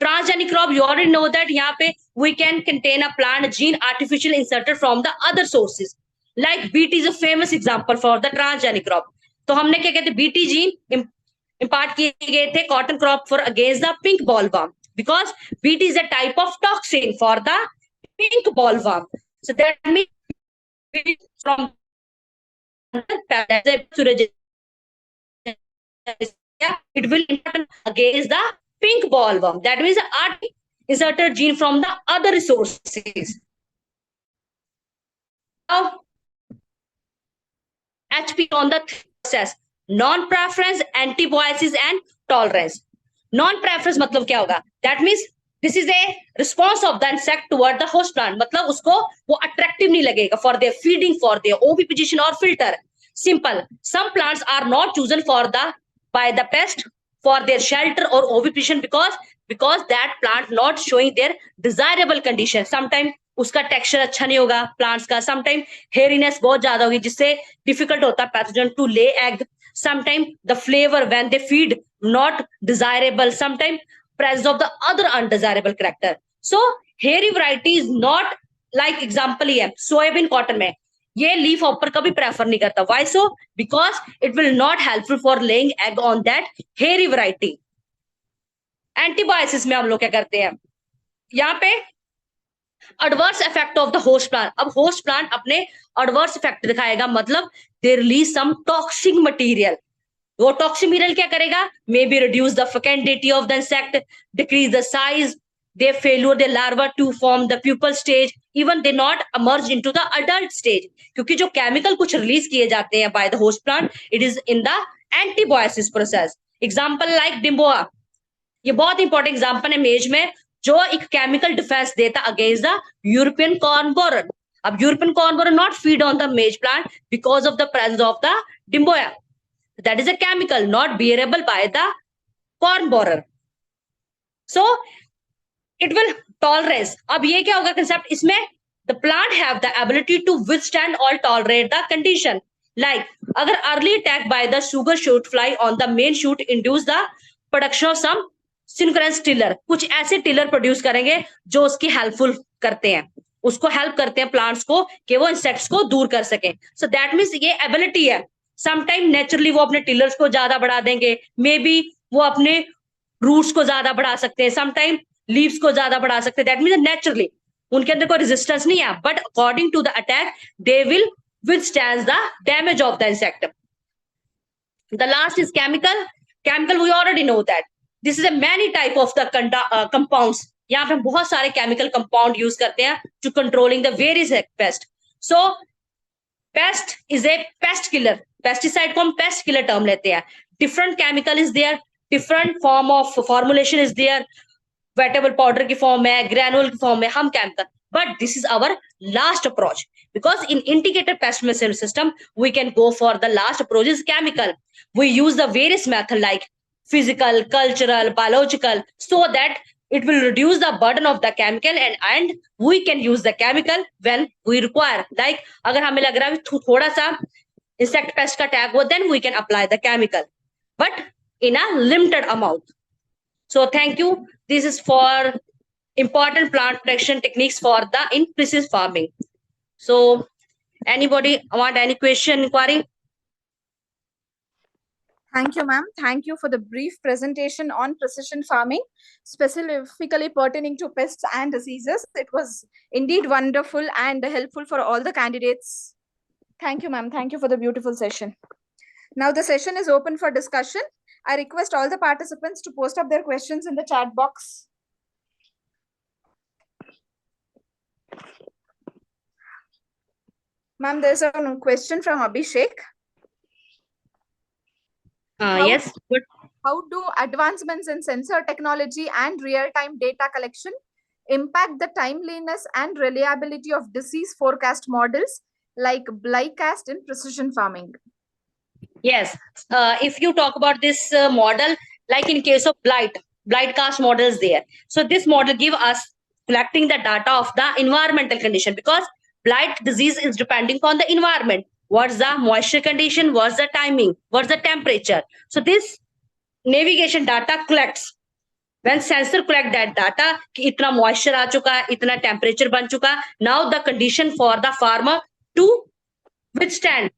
transgenic crop, you already know that यहाँ पे we can contain a plant gene artificially inserted from the other sources, like BT is a famous example for the transgenic crop. तो हमने क्या कहते हैं, BT gene impart किए गए थे cotton crop for against the pink bollworm, because BT is a type of toxin for the pink bollworm. So that means from it will against the pink bollworm. That means inserted gene from the other resources. Now, HP on the process, non-preference, antibiosis and tolerance. Non-preference मतलब क्या होगा? That means this is a response of the insect toward the host plant. मतलब उसको वो attractive नहीं लगेगा for their feeding, for their oviposition or filter. Simple. Some plants are not chosen for the by the pest for their shelter or oviposition because that plant not showing their desirable condition. Sometimes उसका texture अच्छा नहीं होगा plants का, sometime हेरीनेस बहुत ज्यादा होगी जिससे difficult होता है pathogen to lay egg, sometime the flavour when they feed not desirable, sometime presence of the other undesirable character. So hairy variety is not like example ही है सोयाबीन कॉटन में, ये लीफ हॉपर कभी prefer नहीं करता. Why so? Because it will not helpful for laying egg on that hairy variety. Antibiosis में हम लोग क्या करते हैं, यहाँ पे adverse effect of the host plant. अब होस्ट प्लांट अपने एडवर्स इफेक्ट दिखाएगा, मतलब they release some toxic material. वो टॉक्सिक मटेरियल क्या करेगा, may be reduce the fecundity of the insect, decrease the size, they failure the larva to form the pupal stage, even they not emerge into the adult stage. क्योंकि जो chemical कुछ release किए जाते हैं by the host plant, it is in the antibiosis process. Example like DIMBOA, ये बहुत important example है maize में, जो एक केमिकल डिफेंस देता against the European corn borer. अब European corn borer not feed on the maize plant because of the presence of the DIMBOA. That is a chemical not bearable bye the corn borer. So it will tolerance. अब ये क्या होगा concept, इसमें the plant have the ability to withstand और tolerate the condition. Like अगर early attack by the sugar shoot fly on the main shoot induce the production of some synchronous tiller, कुछ ऐसे tiller produce करेंगे जो उसकी helpful करते हैं, उसको हेल्प करते हैं प्लांट्स को कि वो इंसेक्ट्स को दूर कर सके. सो दैट मीन्स ये एबिलिटी है. समटाइम नेचुरली वो अपने टिलर्स को ज्यादा बढ़ा देंगे, मे बी वो अपने रूट्स को ज्यादा बढ़ा सकते हैं, समटाइम लीव्स को ज्यादा बढ़ा सकते हैं. दैट मीन्स नेचुरली उनके अंदर कोई रेजिस्टेंस नहीं है, but according to the attack they will withstand the damage of the insect. The last is chemical. Chemical we already know that this is a many type of the compounds. यहाँ पे हम बहुत सारे chemical compound use करते हैं to controlling the various pest. So Pest is a pest killer. Pesticide को हम pest killer term लेते हैं. Different chemical is there, different form of formulation is there. Wettable powder की form है, granule की form है, हम chemical. But this is our last approach, because in integrated pest management system we can go for the last approach is chemical. We use the various method like physical, cultural, biological, so that it will reduce the burden of the chemical, and we can use the chemical when we require. Like अगर हमें लग रहा है थोड़ा सा insect pest का attack हो, then we can apply the chemical, but in a limited amount. So thank you. This is for important plant protection techniques for the in precision farming. So anybody want any question, inquiry? Thank you, ma'am. Thank you for the brief presentation on precision farming, specifically pertaining to pests and diseases. It was indeed wonderful and helpful for all the candidates. Thank you, ma'am. Thank you for the beautiful session. Now the session is open for discussion. I request all the participants to post up their questions in the chat box. Ma'am, there's a question from Abhishek. Yes. But how do advancements in sensor technology and real-time data collection impact the timeliness and reliability of disease forecast models like Blycast in precision farming? Yes. If you talk about this model, like in case of Blightcast models there. So this model give us collecting the data of the environmental condition, because blight disease is depending on the environment. What's the moisture condition? What's the timing? What's the temperature? So this navigation data collects. When sensor collect that data, कि इतना moisture आ चुका है, इतना temperature बन चुका, now the condition for the farmer to withstand.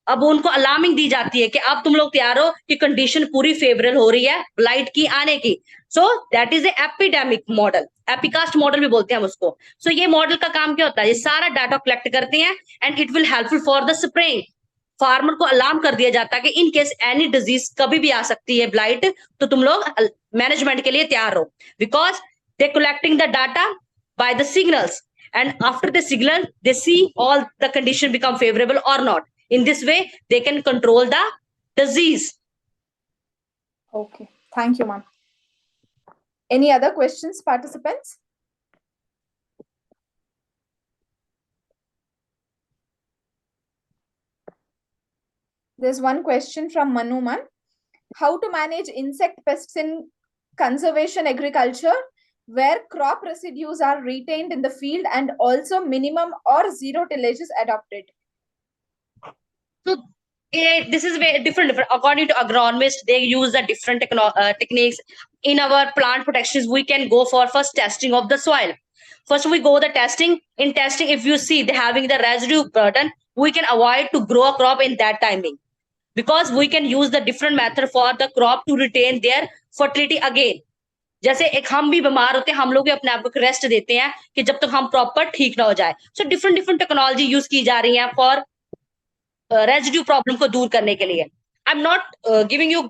अब उनको alarming दी जाती है कि अब तुम लोग तैयार हो कि कंडीशन पूरी फेवरेबल हो रही है ब्लाइट की आने की. So that is epidemic model, epicast model भी बोलते हैं हम उसको. सो ये मॉडल का काम क्या होता है, ये सारा डाटा कलेक्ट करते हैं and it will helpful for the spraying. Farmer को अलार्म कर दिया जाता है कि इन केस एनी डिजीज कभी भी आ सकती है ब्लाइट, तो तुम लोग मैनेजमेंट के लिए तैयार हो, because they collecting the data by the signals, and after the signal they see all the condition become favourable और not. In this way, they can control the disease. Okay, thank you, ma'am. Any other questions, participants? There's one question from Manu, ma'am. How to manage insect pests in conservation agriculture, where crop residues are retained in the field and also minimum or zero tillage is adopted? So this is very different. According to agronomists, they use the different techniques. In our plant protections, we can go for first testing of the soil. First, we go the testing. In testing, if you see they having the residue burden, we can avoid to grow a crop in that timing, because we can use the different method for the crop to retain their fertility again. जैसे एक हम भी बीमार होते हैं, हम लोग भी अपने आप को रेस्ट देते हैं कि जब तक हम प्रॉपर ठीक ना हो जाए. So different different technology use की जा रही है फॉर रेजिड्यू प्रॉब्लम को दूर करने के लिए. I am not giving you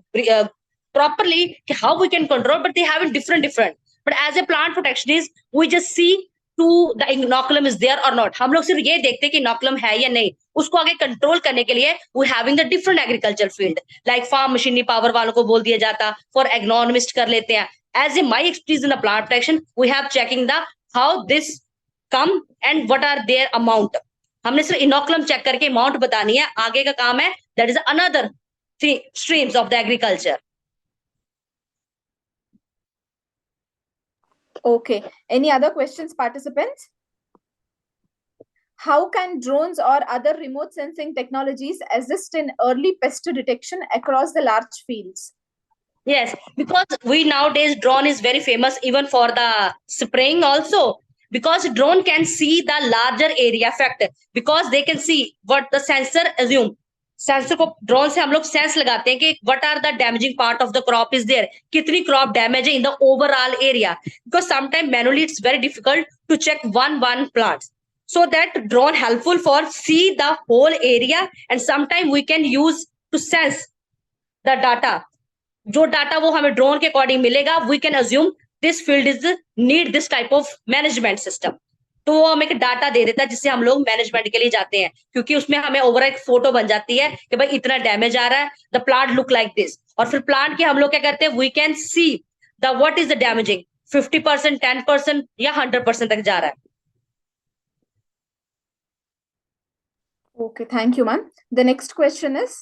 properly how we can control, but they have it different. But as a plant protectionist, we just see to the inoculum is there or not. हम लोग सिर्फ ये देखते हैं कि inoculum है या नहीं. उसको आगे कंट्रोल करने के लिए we having the different agricultural field, like farm machinery power वालों को बोल दिया जाता, for agronomist कर लेते हैं. As in my expertise in the plant protection, we have checking the how this come and what are their amount. हमने सिर्फ inoculum चेक करके अमाउंट बतानी है, आगे का काम है that is another streams of the agriculture. Okay. Any other questions, participants? How can drones or other remote sensing technologies assist in early pest detection across the large fields? Yes, because we nowadays drone is very famous even for the spraying also, because drone can see the larger area effect, because they can see what the sensor assume. Sensor को drone से हम लोग sense लगाते हैं कि what are the damaging part of the crop is there, कितनी crop damage है in the overall area, because sometime manually it's very difficult to check one plants. So that drone helpful for see the whole area, and sometime we can use to sense the data. जो data वो हमें drone के according मिलेगा, we can assume this field is need this type of management system. तो वो हमें एक data दे देता है जिससे हम लोग मैनेजमेंट के लिए जाते हैं, क्योंकि उसमें हमें ओवर एक फोटो बन जाती है कि भाई इतना डैमेज आ रहा है, the plant look like this. और फिर प्लांट के हम लोग क्या करते हैं, we can see the what is the damaging, 50%, 10% या 100% तक जा रहा है। Okay, thank you, ma'am. The next question is,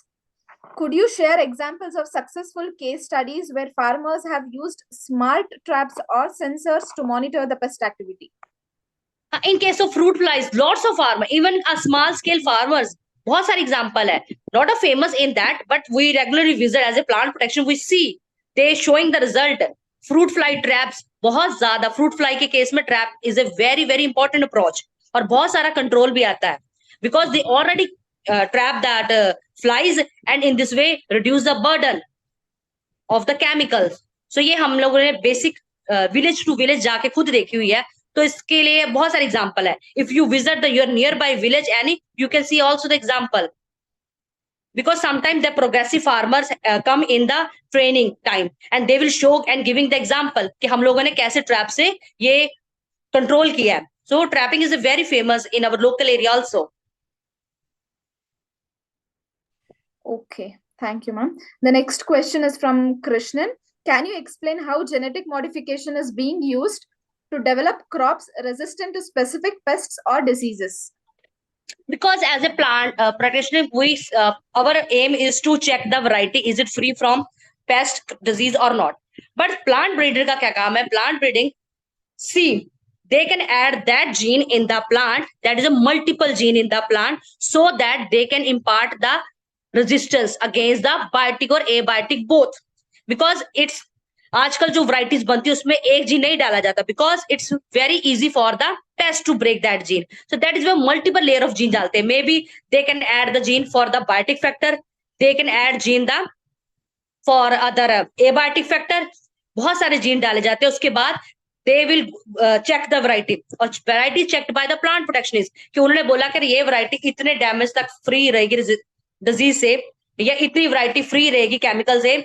could you share examples of successful case studies where farmers have used smart traps or sensors to monitor the pest activity? In case of fruit flies, lots of farmers, even a small scale farmers, बहुत सारे example है. Not a famous in that, but we regularly visit as a plant protection. We see they showing the result. Fruit fly traps बहुत ज्यादा, fruit fly के case में trap is a very very important approach, और बहुत सारा control भी आता है, because they already trap that flies, and in this way reduce the burden of the chemicals. So ये हम लोगों ने basic village to village जाके खुद देखी हुई है, तो इसके लिए बहुत सारे एग्जांपल है. If you visit the your nearby village any, you can see also the example, because sometimes the progressive farmers come in the training time and they will show and giving the example कि हम लोगों ने कैसे trap से ये control किया है. So trapping is a very famous in our local area also. Okay, thank you, ma'am. The next question is from Krishnan. Can you explain how genetic modification is being used to develop crops resistant to specific pests or diseases? Because as a plant practitioner, we our aim is to check the variety, is it free from pest disease or not. But plant breeder का क्या काम है? Plant breeding, see, they can add that gene in the plant, that is a multiple gene in the plant, so that they can impart the resistance against the biotic or abiotic both. Because it's आजकल जो varieties बनती है उसमें एक gene नहीं डाला जाता, because it's very easy for the pest to break that gene. So that is where multiple layer of gene डालते हैं. Maybe they can add the gene for the biotic factor, they can add gene the for other abiotic factor. बहुत सारे gene डाले जाते हैं. उसके बाद they will check the variety, और variety checked by the plant protectionist कि उन्होंने बोला कि ये variety इतने डैमेज तक फ्री रहेगी डिजीज से, या इतनी वैरायटी फ्री रहेगी केमिकल से,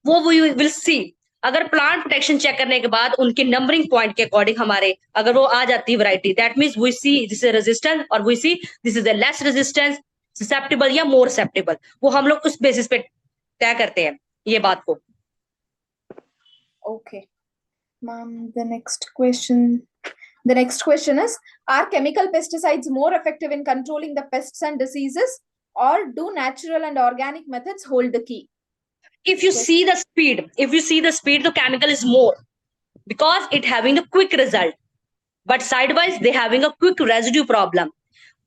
वो वी विल सी. अगर प्लांट प्रोटेक्शन चेक करने के बाद उनके नंबरिंग पॉइंट के अकॉर्डिंग हमारे अगर वो आ जाती है variety, that means we see this is resistant और we see this is a less resistance, susceptible या मोर ससेप्टेबल. वो हम लोग उस बेसिस पे तय करते हैं ये बात को. Okay, ma'am. The next question is, are chemical pesticides more effective in controlling the pests and diseases, or do natural and organic methods hold the key? If you see the speed, the chemical is more, because it having a quick result, but sidewise they having a quick residue problem.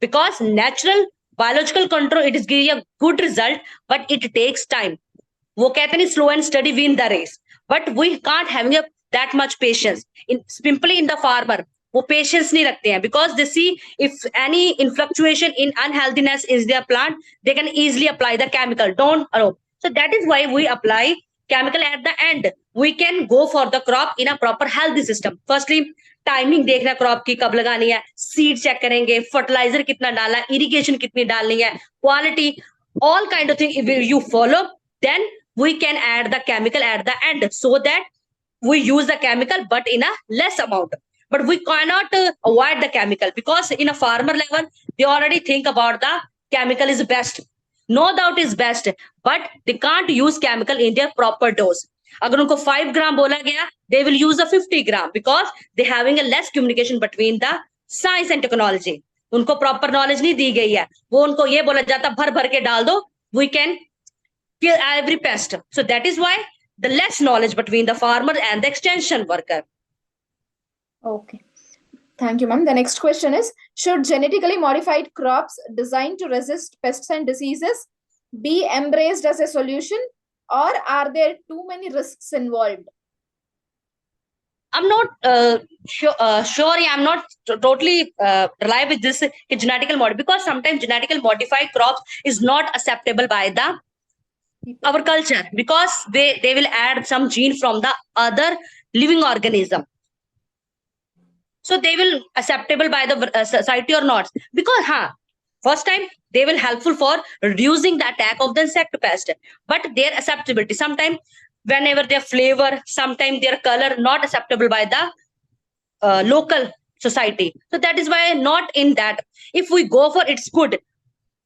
Because natural biological control, it is giving a good result, but it takes time. वो कहते नहीं slow and steady win the race, but we can't having that much patience in simply in the farmer. वो patience नहीं रखते हैं, because they see if any influctuation in unhealthiness is their plant, they can easily apply the chemical. Don't allow. So that is why we apply chemical at the end. We can go for the crop in a proper healthy system. Firstly, timing देखना crop की कब लगानी है, seed check करेंगे, fertiliser कितना डालना है, irrigation कितनी डालनी है, quality, all kind of thing you follow, then we can add the chemical at the end, so that we use the chemical but in a less amount. But we cannot avoid the chemical, because in a farmer level they already think about the chemical is best. No doubt is best, but they can't use chemical in their proper dose. अगर उनको 5 ग्राम बोला गया, they will use the 50 gram, because they having a less communication between the science and technology. उनको proper knowledge नहीं दी गई है, वो उनको ये बोला जाता भर भर के डाल दो, we can kill every pest. So that is why the less knowledge between the farmer and the extension worker. Okay, thank you, ma'am. The next question is, should genetically modified crops designed to resist pests and diseases be embraced as a solution, or are there too many risks involved? I'm not sure. I'm not totally rely with this genetical mod, because sometimes genetically modified crops is not acceptable by the our culture, because they will add some gene from the other living organism. So they will acceptable by the society or not, because first time they will helpful for reducing the attack of the insect pest, but their acceptability sometimes whenever their flavor, sometimes their color not acceptable by the local society. So that is why not in that. If we go for it's good,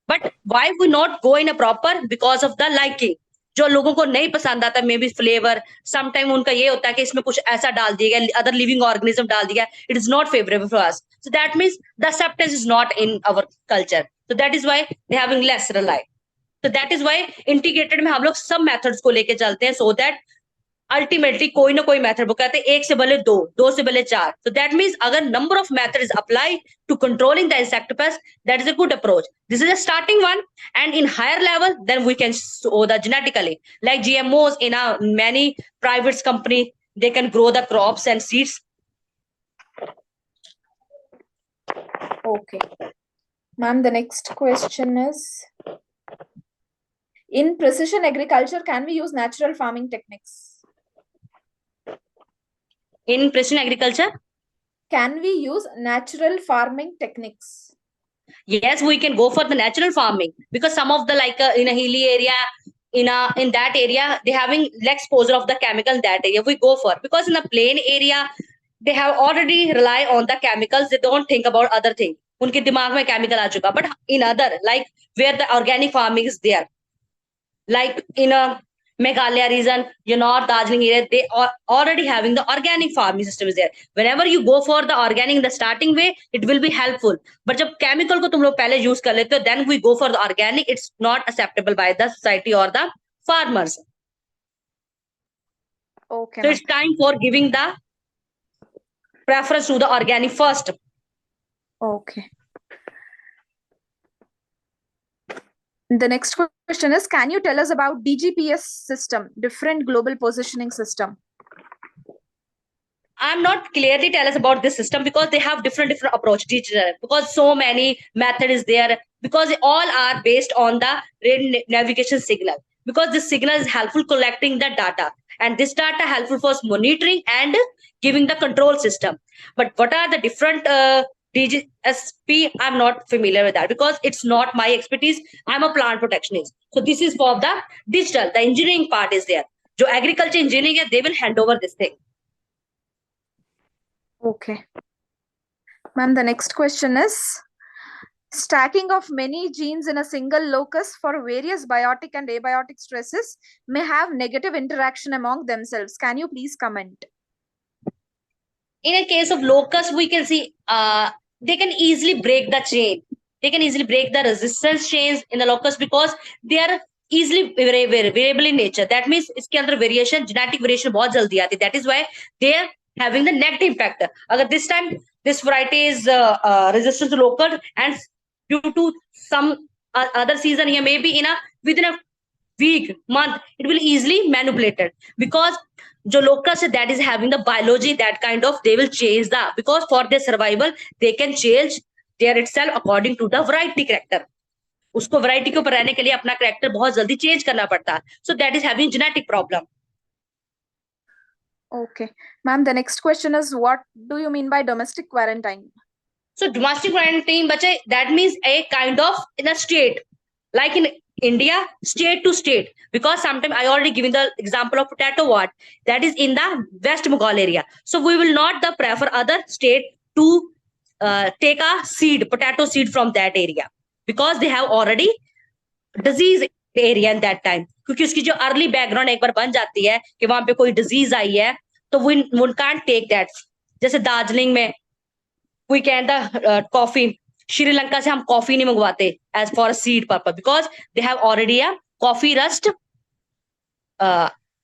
but why we not go in a proper? Because of the liking. जो लोगों को नहीं पसंद आता may be flavour, sometime उनका ये होता है कि इसमें कुछ ऐसा डाल दिया गया, अदर लिविंग ऑर्गेनिज्म डाल दिया, it is not favourable for us. So that means the acceptance is not in our culture. So that is why they having less rely. तो दैट इज व्हाई इंटीग्रेटेड में हम लोग सब methods को लेके चलते हैं, सो दैट अल्टीमेटली कोई ना कोई मेथड, वो कहते हैं एक से भले दो, दो से भले चार. तो दैट मींस अगर number of method is apply to controlling the insect pest, that is a good approach. This is a starting one, and in higher level then we can sow the genetically, like GMOs in a many private company, they can grow the crops and seeds. Okay. Ma'am, the next question is, in precision agriculture, can we use natural farming techniques? In precision agriculture, Can we use natural farming techniques? yes, we can go for the natural farming, because some of the like in a hilly area, in that area they having less exposure of the chemical in that area, we go for, because in a plain area they have already rely on the chemicals, they don't think about other thing, उनके दिमाग में chemical आ चुका. But in other, like where the organic farming is there, like in a Meghalaya region, North Darjeeling area, they are already having the organic farming system is there. Whenever you go for the organic in the starting way, it will be helpful. But जब chemical को तुम लोग पहले use कर लेते हो, then we go for the organic, it's not acceptable by the society or the farmers. Okay. So Ma'am. it's time for giving the preference to the organic first. Okay. The next question is, can you tell us about DGPS system, different global positioning system? I'm not clearly tell us about this system, because they have different approach, because so many method is there, because all are based on the radio navigation signal, because this signal is helpful collecting the data, and this data helpful for monitoring and giving the control system. But what are the different DGSP? I'm not familiar with that, because it's not my expertise. I'm a plant protectionist, so this is for the digital, the engineering part is there. जो agriculture engineering है, they will hand over this thing. Okay. Ma'am, the next question is, stacking of many genes in a single locus for various biotic and abiotic stresses may have negative interaction among themselves. Can you please comment? In a case of locust, we can see they can easily break the chain. They can easily break the resistance chains in the locust, because they are easily variable in nature. That means इसके अंदर variation, genetic variation बहुत जल्दी आती है. That is why they are having the negative impact. अगर this time this variety is resistant to locust, and due to some other season here, maybe within a week, month, it will easily manipulated, because जो locust है, that is having the biology, that kind of they will change the, because for their survival they can change their itself according to the variety character. उसको variety के ऊपर रहने के लिए अपना character बहुत जल्दी change करना पड़ता है. So that is having genetic problem. Okay. Ma'am, the next question is, what do you mean by domestic quarantine? So domestic quarantine, bache, that means a kind of in a state, like in India, state to state, because sometimes I already given the example of potato what that is in the West Bengal area. So we will not the prefer other state to take a seed, potato seed from that area, because they have already disease area in that time. क्योंकि उसकी जो early background एक बार बन जाती है कि वहां पे कोई डिजीज आई है, तो we can't take that. जैसे दार्जिलिंग में we can the coffee, Sri Lanka से हम कॉफी नहीं मंगवाते as for a seed purpose, because they have already a coffee rust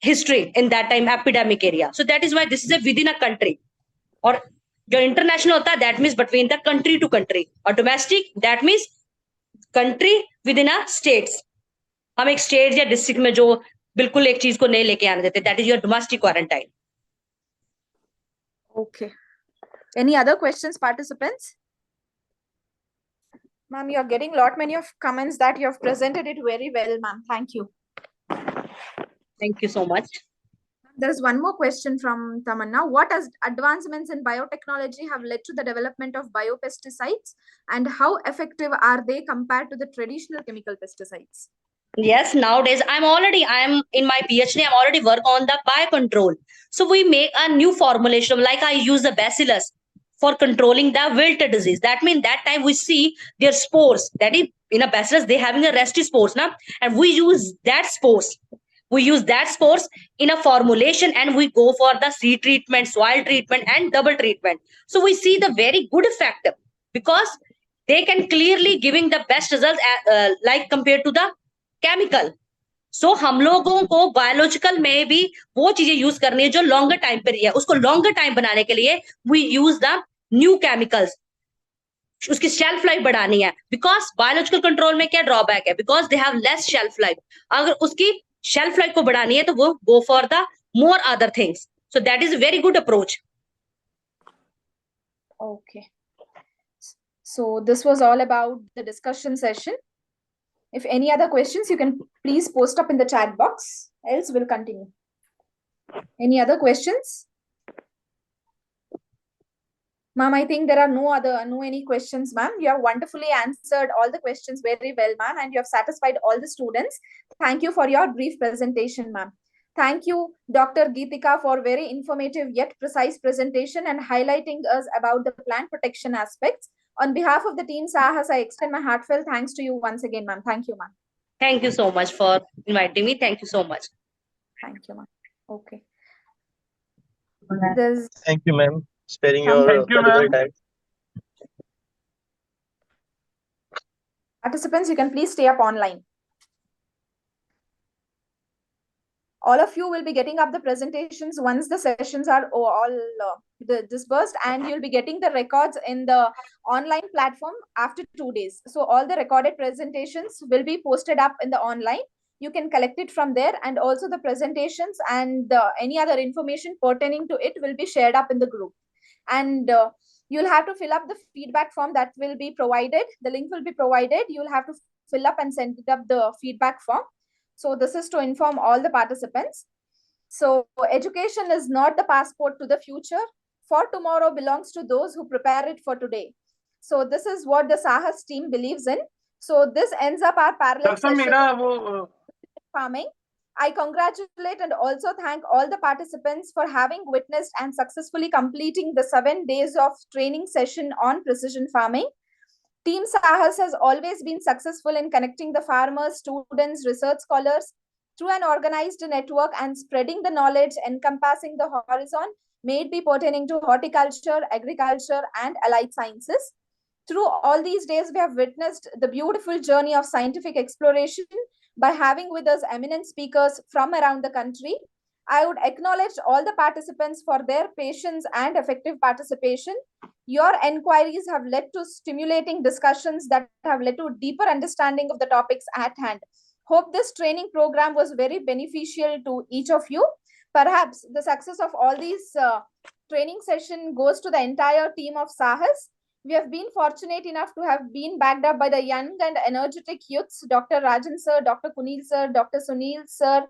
history in that time epidemic area. So that is why this is a within a country. और जो international होता है, that means between the country to country, और domestic that means country within a states. हम एक state या district में जो बिल्कुल एक चीज को नहीं लेके आने देते, that is your domestic quarantine. Okay. Any other questions, participants? Ma'am, you are getting many of comments that you have presented it very well, ma'am. Thank you. Thank you so much. There's one more question from Tamanna. What advancements in biotechnology have led to the development of biopesticides, and how effective are they compared to the traditional chemical pesticides? Yes, nowadays I'm in my PhD, I'm already work on the biocontrol. So we make a new formulation, like I use the bacillus. for controlling the wilt disease. That means that time we see their spores, that is in a bacillus they having a resty spores now, and we use that spores. We use that spores in a formulation, and we go for the seed treatment, soil treatment, and double treatment. So we see the very good effect, because they can clearly giving the best results like compared to the chemical. सो हम लोगों को biological में भी वो चीजें use करनी है जो लॉन्गर टाइम पे है, उसको लॉन्गर टाइम बनाने के लिए we use the new chemicals, उसकी शेल्फ लाइफ बढ़ानी है. बिकॉज बायोलॉजिकल कंट्रोल में क्या ड्रॉबैक है, because they have less shelf life. अगर उसकी शेल्फ लाइफ को बढ़ानी है तो वो go for the more other things. So that is a very good approach. Okay. So this was all about the discussion session. If any other questions, you can please post up in the chat box, else we'll continue. Any other questions? Ma'am, I think there are no any questions, ma'am. You have wonderfully answered all the questions very well, ma'am, and you have satisfied all the students. Thank you for your brief presentation, ma'am. Thank you, Dr. Geetika, for very informative yet precise presentation and highlighting us about the plant protection aspects. On behalf of the team Sahas, I extend my heartfelt thanks to you once again, ma'am. Thank you, ma'am. Thank you so much for inviting me. Thank you so much. Thank you, ma'am. Okay. Thank you, ma'am. Sparing your valuable time. Participants, you can please stay up online. All of you will be getting up the presentations once the sessions are all dispersed, and you'll be getting the records in the online platform after 2 days. So all the recorded presentations will be posted up in the online. You can collect it from there, and also the presentations and any other information pertaining to it will be shared up in the group. And you'll have to fill up the feedback form that will be provided. The link will be provided. You'll have to fill up and send it up the feedback form. So this is to inform all the participants. So education is not the passport to the future, for tomorrow belongs to those who prepare it for today. So this is what the Sahas team believes in. So this ends up our parallel session farming. I congratulate and also thank all the participants for having witnessed and successfully completing the 7 days of training session on precision farming. Team Sahas has always been successful in connecting the farmers, students, research scholars through an organized network and spreading the knowledge encompassing the horizon, may it be pertaining to horticulture, agriculture, and allied sciences. Through all these days, we have witnessed the beautiful journey of scientific exploration by having with us eminent speakers from around the country. I would acknowledge all the participants for their patience and effective participation. Your enquiries have led to stimulating discussions that have led to deeper understanding of the topics at hand. Hope this training program was very beneficial to each of you. Perhaps the success of all these training session goes to the entire team of Sahas. We have been fortunate enough to have been backed up by the young and energetic youths, Dr. Rajan sir, Dr. Kunil sir, Dr. Sunil sir,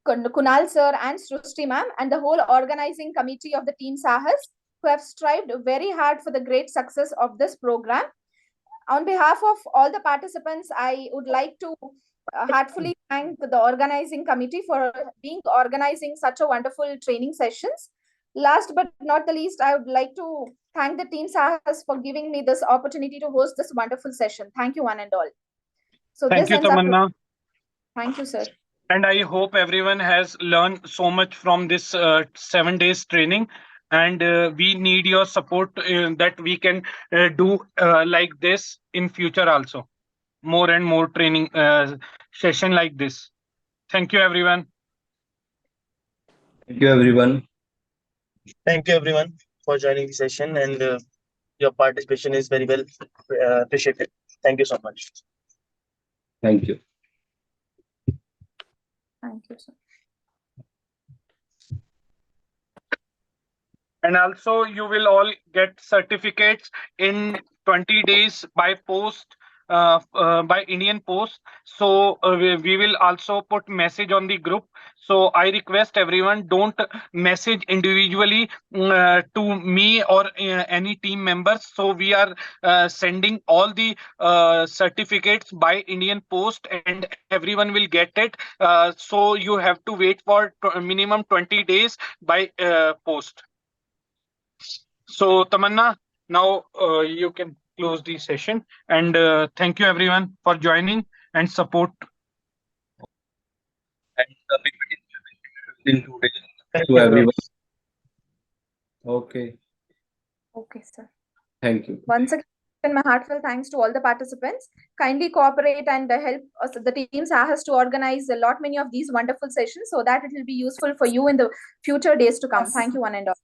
Kunal sir, and Srushti ma'am, and the whole organizing committee of the team Sahas, who have strived very hard for the great success of this program. On behalf of all the participants, I would like to heartfully thank the organizing committee for organizing such a wonderful training sessions. Last but not the least, I would like to thank the team Sahas for giving me this opportunity to host this wonderful session. Thank you, one and all. So thank you, Tamanna. Thank you, sir. And I hope everyone has learned so much from this 7 days training. And we need your support that we can do like this in future also. More and more training session like this. Thank you, everyone. Thank you, everyone. Thank you, everyone, for joining the session, and your participation is very well appreciated. Thank you so much. Thank you. Thank you, sir. And also you will all get certificates in 20 days by post, by Indian Post. So we will also put message on the group. So I request everyone, don't message individually to me or any team members. So we are sending all the certificates by Indian Post, and everyone will get it. So you have to wait for minimum 20 days by post. So Tamanna, now you can close the session, and thank you everyone for joining and support. And the PPT in 2 days Thank to you, everyone. Okay. Okay, sir. Thank you. Once again, my heartfelt thanks to all the participants. Kindly cooperate and help us, the team Sahas, to organize many of these wonderful sessions so that it will be useful for you in the future days to come. Thank you, one and all.